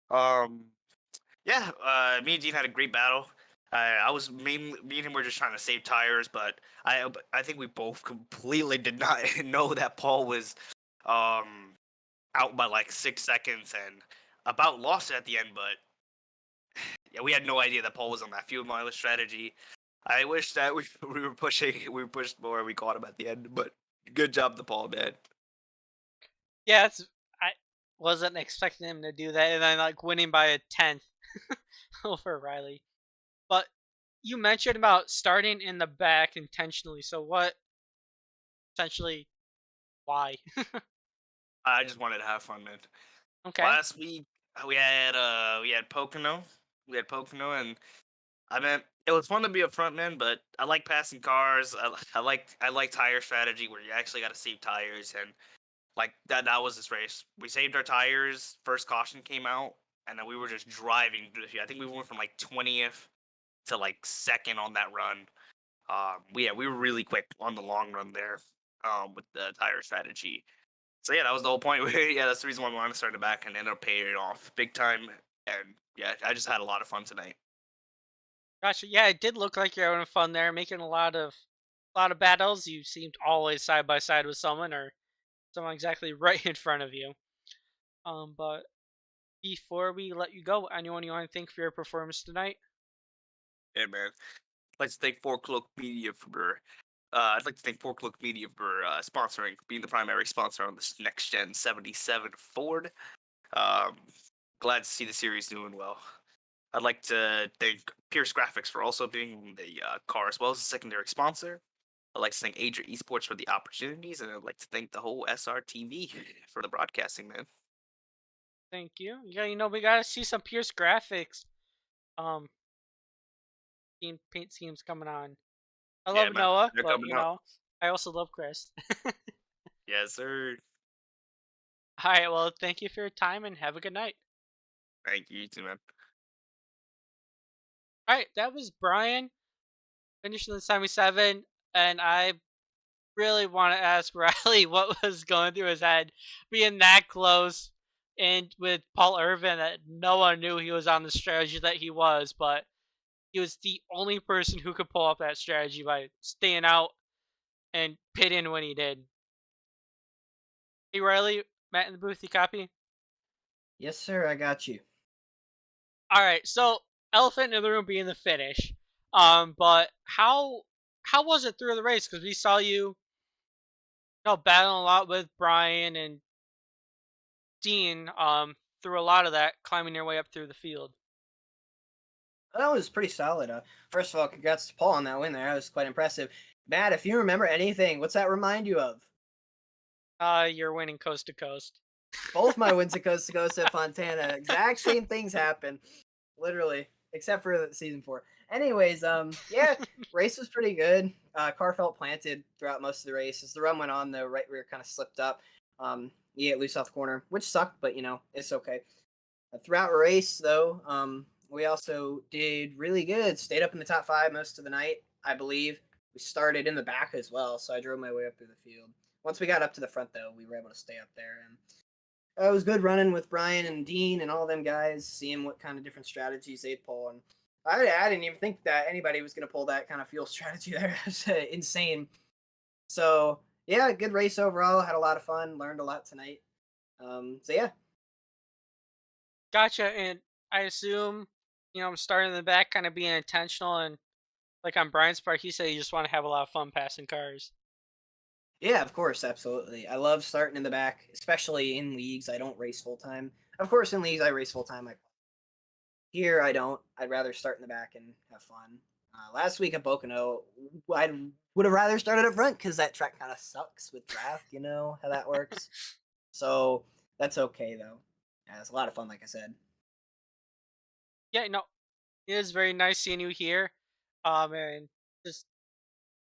Um, yeah, me and Dean had a great battle. I was mainly me and him were just trying to save tires, but I think we both completely did not know that Paul was um out by like 6 seconds and about lost it at the end, but yeah, we had no idea that Paul was on that fuel mileage strategy. I wish that we were pushing, we pushed more, and we caught him at the end. But good job to Paul, man. Yeah, I wasn't expecting him to do that, and then like winning by a tenth over Riley. But you mentioned about starting in the back intentionally. So what? Essentially, why? I just wanted to have fun, man. Okay. Last week we had Pocono, and I mean it was fun to be a front man, but I like passing cars. I like tire strategy where you actually got to save tires, and like that was this race. We saved our tires. First caution came out, and then we were just driving through the field. I think we went from like 20th to like second on that run. We were really quick on the long run there. With the tire strategy. So yeah, that was the whole point. Yeah, that's the reason why we wanted to start the back and ended up paying it off big time. And yeah, I just had a lot of fun tonight. Gotcha. Yeah, it did look like you're having fun there, making a lot of battles. You seemed always side by side with someone or someone exactly right in front of you. But before we let you go, anyone you want to thank for your performance tonight? Yeah, man. I'd like to thank Four Cloak Media for. I'd like to thank Four Cloak Media for sponsoring, being the primary sponsor on this next gen '77 Ford. Um, Glad to see the series doing well. I'd like to thank Pierce Graphics for also being the car as well as a secondary sponsor. I'd like to thank Adria Esports for the opportunities, and I'd like to thank the whole SRTV for the broadcasting, man. Thank you. Yeah, we gotta see some Pierce graphics. Um, paint schemes coming on. I Yeah, love man, Noah, they're but coming out. I also love Chris. Yes, sir. All right. Well, thank you for your time and have a good night. Thank you, too, man. All right, that was Brian finishing the 77, and I really want to ask Riley what was going through his head being that close and with Paul Irvin that no one knew he was on the strategy that he was, but he was the only person who could pull up that strategy by staying out and pitting when he did. Hey Riley, Matt in the booth, you copy? Yes, sir. I got you. All right, so elephant in the room being the finish. But how was it through the race? Because we saw you, battling a lot with Brian and Dean. Through a lot of that, climbing your way up through the field. That was pretty solid. First of all, congrats to Paul on that win there. That was quite impressive. Matt, if you remember anything, what's that remind you of? You're winning coast to coast. Both my wins at Coast to Coast at Fontana. Exact same things happen. Literally. Except for season 4. Anyways, yeah, race was pretty good. Car felt planted throughout most of the race. As the run went on, the right rear kind of slipped up. You get loose off the corner, which sucked, but it's okay. Throughout the race, though, we also did really good. Stayed up in the top 5 most of the night, I believe. We started in the back as well, so I drove my way up through the field. Once we got up to the front, though, we were able to stay up there, and it was good running with Brian and Dean and all them guys, seeing what kind of different strategies they'd pull. And I didn't even think that anybody was going to pull that kind of fuel strategy there. It's insane. So yeah, good race overall. Had a lot of fun. Learned a lot tonight. So yeah, Gotcha. And I assume, I'm starting in the back, kind of being intentional, and like on Brian's part, he said you just want to have a lot of fun passing cars. Yeah, of course, absolutely. I love starting in the back, especially in leagues. I don't race full time. Of course, in leagues I race full time. Here I don't. I'd rather start in the back and have fun. Last week at Bocono, I would have rather started up front because that track kind of sucks with draft. You know how that works. So that's okay though. Yeah, it's a lot of fun, like I said. Yeah, no, it is very nice seeing you here. And just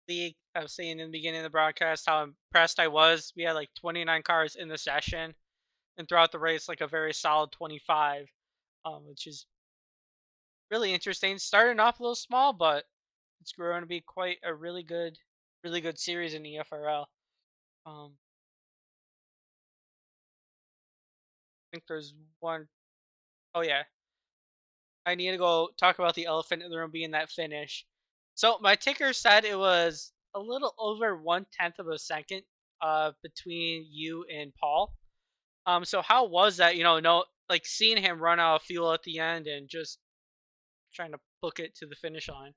league, I was saying in the beginning of the broadcast how impressed I was. We had like 29 cars in the session, and throughout the race, like a very solid 25, which is really interesting. Starting off a little small, but it's growing to be quite a really good series in EFRL. Um, I think there's one oh yeah, I need to go talk about the elephant in the room being that finish. So my ticker said it was a little over 1/10 of a second between you and Paul. So how was that? No, like seeing him run out of fuel at the end and just trying to book it to the finish line.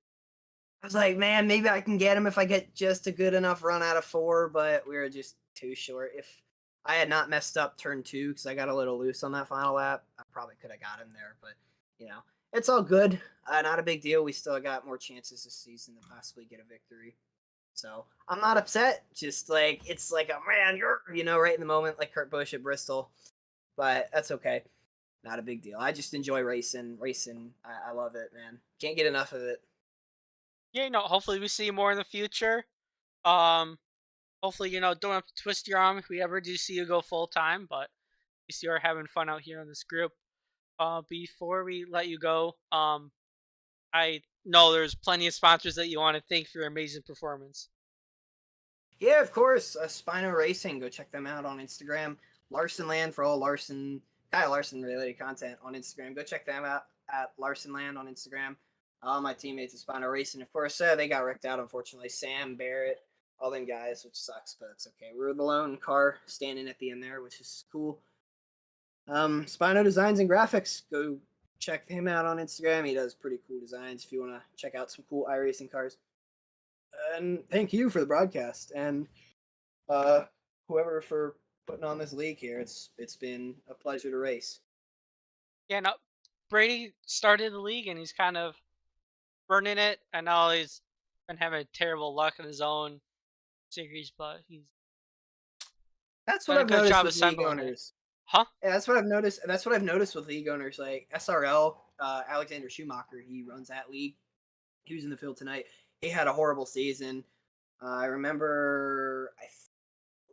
I was like, man, maybe I can get him if I get just a good enough run out of 4, but we were just too short. If I had not messed up turn 2 because I got a little loose on that final lap, I probably could have got him there. But you know, it's all good. Not a big deal. We still got more chances this season to possibly get a victory. So I'm not upset. Just like it's like a man, you're right in the moment, like Kurt Busch at Bristol. But that's okay. Not a big deal. I just enjoy racing. Racing, I love it, man. Can't get enough of it. Yeah, hopefully we see more in the future. Um, Hopefully, don't have to twist your arm if we ever do see you go full time, but we see you're having fun out here in this group. Before we let you go, I know there's plenty of sponsors that you want to thank for your amazing performance. Yeah, of course. Spino Racing. Go check them out on Instagram. Larson Land for all Kyle Larson related content on Instagram. Go check them out at Larson Land on Instagram. All my teammates at Spino Racing. Of course, they got wrecked out, unfortunately. Sam, Barrett, all them guys, which sucks, but it's okay. We were the lone car standing at the end there, which is cool. Spino Designs and Graphics. Go check him out on Instagram. He does pretty cool designs if you want to check out some cool iRacing cars. And thank you for the broadcast. And uh, whoever for putting on this league here. It's been a pleasure to race. Yeah, no, Brady started the league and he's kind of burning it. I know he's been having terrible luck in his own series, but he's That's what done a I've good noticed job with league assembling it. owners. Huh? Yeah, that's what I've noticed. That's what I've noticed with league owners like SRL. Alexander Schumacher, he runs that league. He was in the field tonight. He had a horrible season. I remember.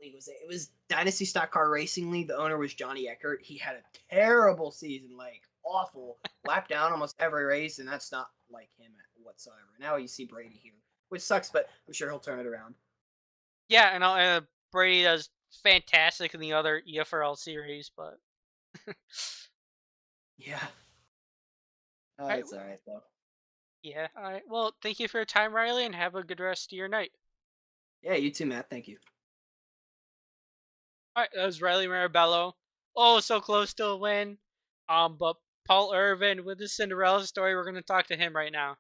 League was it? It was Dynasty Stock Car Racing League. The owner was Johnny Eckert. He had a terrible season, like awful, lapped down almost every race, and that's not like him whatsoever. Now you see Brady here, which sucks, but I'm sure he'll turn it around. Yeah, and Brady does fantastic in the other EFRL series, but Yeah, all right, it's all right though. yeah, all right. Well, thank you for your time, Riley, and have a good rest of your night. Yeah, you too, Matt. Thank you. All right, that was Riley Marabello. Oh, so close to a win. But Paul Irvin with the Cinderella story. We're gonna talk to him right now.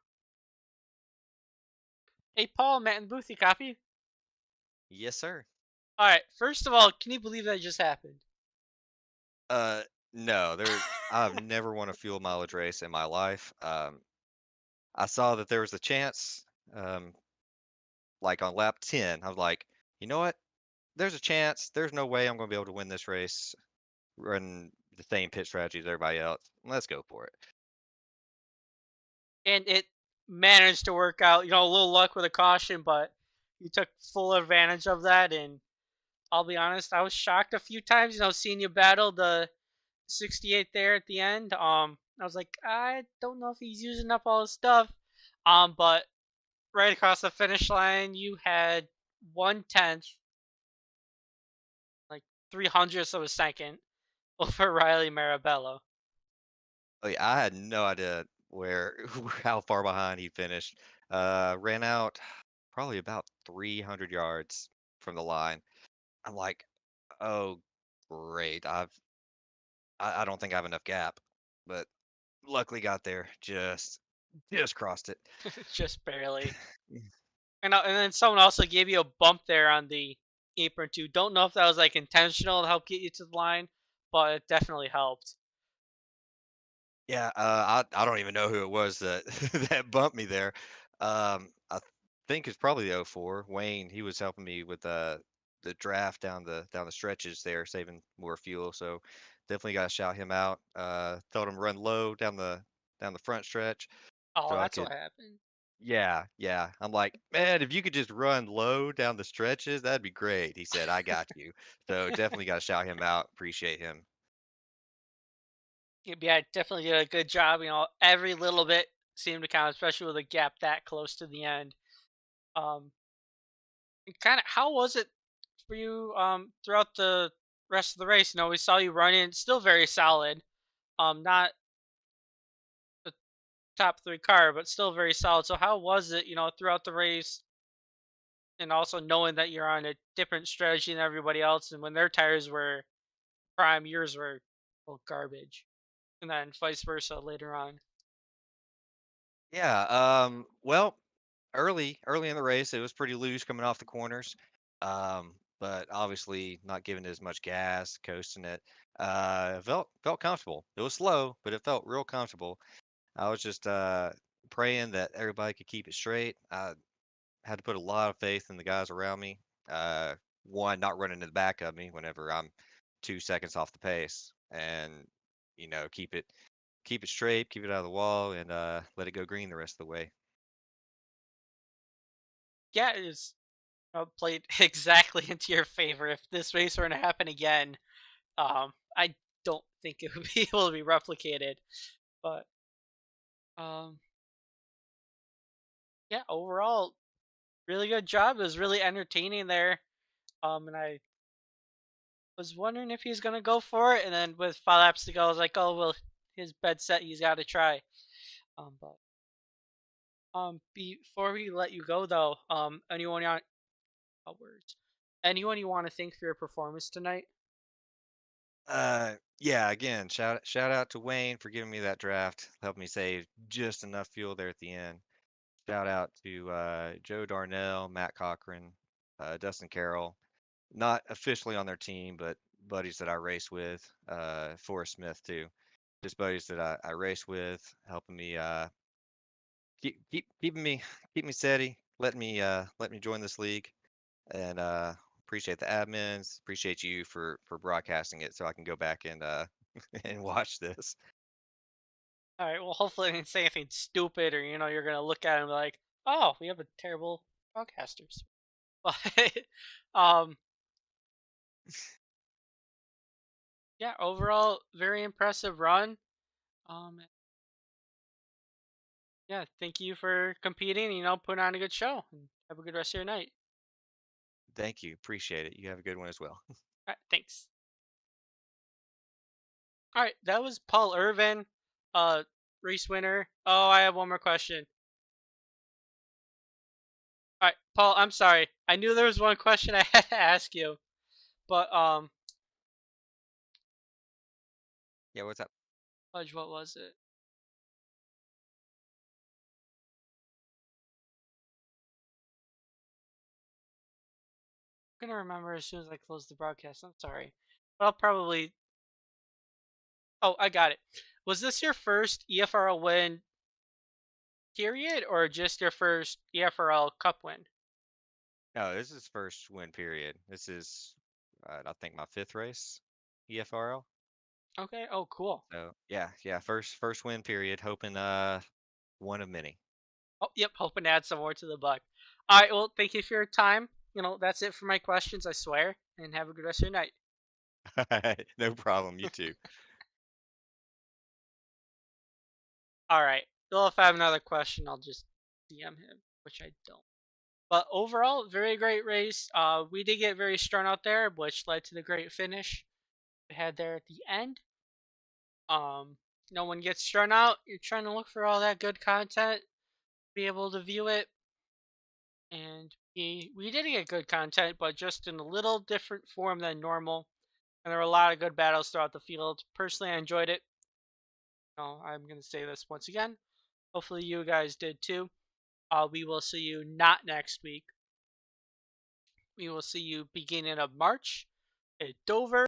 Hey, Paul, Matt in the booth, you copy? Yes, sir. All right. First of all, can you believe that just happened? Uh, no, I've never won a fuel mileage race in my life. I saw that there was a chance, um, like on lap 10. I was like, you know what? There's a chance. There's no way I'm going to be able to win this race. Run the same pit strategy as everybody else. Let's go for it. And it managed to work out. A little luck with a caution, but you took full advantage of that. And I'll be honest, I was shocked a few times. Seeing you battle the 68 there at the end. I was like, I don't know if he's using up all his stuff. But right across the finish line, you had 1/10, like 300ths of a second, over Riley Marabello. Oh, yeah, I had no idea where, how far behind he finished. Ran out probably about 300 yards from the line. I'm like, oh, great. I don't think I have enough gap. but luckily got there. Just crossed it. Just barely. And then someone also gave you a bump there on the apron too. Don't know if that was like intentional to help get you to the line, but it definitely helped. Yeah, I don't even know who it was that that bumped me there. I think it's probably the '04 Wayne. He was helping me with the draft down the stretches there, saving more fuel. So definitely got to shout him out. Told him run low down the front stretch Oh, so I that's could. what happened. Yeah, yeah. I'm like, man, if you could just run low down the stretches, that'd be great. He said, I got you. So definitely got to shout him out. Appreciate him. Yeah, definitely did a good job. Every little bit seemed to count, especially with a gap that close to the end. Um, kind of, how was it for you throughout the rest of the race? We saw you running, still very solid. Not the top three car, but still very solid. So how was it, throughout the race, and also knowing that you're on a different strategy than everybody else, and when their tires were prime, yours were well, garbage, and then vice versa later on. Yeah, well, early in the race, it was pretty loose coming off the corners. But obviously not giving it as much gas, coasting it. Felt comfortable. It was slow, but it felt real comfortable. I was just praying that everybody could keep it straight. I had to put a lot of faith in the guys around me. Uh, One, not running to the back of me whenever I'm 2 seconds off the pace, and keep it straight, keep it out of the wall, and let it go green the rest of the way. Yeah, it's played exactly into your favor. If this race were to happen again, I don't think it would be able to be replicated. But um, yeah, overall, really good job. It was really entertaining there. And I was wondering if he's gonna go for it, and then with 5 laps to go, I was like, oh well, his bed set, he's got to try. But before we let you go though, anyone on words, anyone you want to thank for your performance tonight? Yeah, again, shout out to Wayne for giving me that draft, helped me save just enough fuel there at the end. Shout out to Joe Darnell, Matt Cochran, Dustin Carroll, not officially on their team, but buddies that I race with. Forrest Smith too, just buddies that I race with, helping me keeping me keep me steady, let me join this league, and appreciate the admins, appreciate you for broadcasting it so I can go back and and watch this. All right. Well, hopefully, I didn't say anything stupid, or you're gonna look at him like, "Oh, we have a terrible broadcasters." But um, yeah, overall, very impressive run. Yeah, thank you for competing. Putting on a good show. And have a good rest of your night. Thank you, appreciate it. You have a good one as well. All right, thanks. All right, that was Paul Irvin, uh, race winner. Oh, I have one more question. All right, Paul, I'm sorry. I knew there was one question I had to ask you, but Yeah, what's up? fudge, what was it? I'm gonna remember as soon as I close the broadcast. I'm sorry, but I'll probably. Oh, I got it. Was this your first EFRL win, period, or just your first EFRL Cup win? No, this is first win period. This is I think my fifth race, EFRL. Okay. Oh, cool. So yeah, first win period. Hoping one of many. Oh, yep. Hoping to add some more to the buck. All right. Well, thank you for your time. That's it for my questions. I swear. And have a good rest of your night. No problem. You too. All right. Well, if I have another question, I'll just DM him, which I don't. But overall, very great race. We did get very strung out there, which led to the great finish we had there at the end. No one gets strung out. You're trying to look for all that good content, be able to view it, and we did get good content, but just in a little different form than normal. And there were a lot of good battles throughout the field. Personally, I enjoyed it. I'm going to say this once again. Hopefully you guys did too. We will see you not next week. We will see you beginning of March at Dover.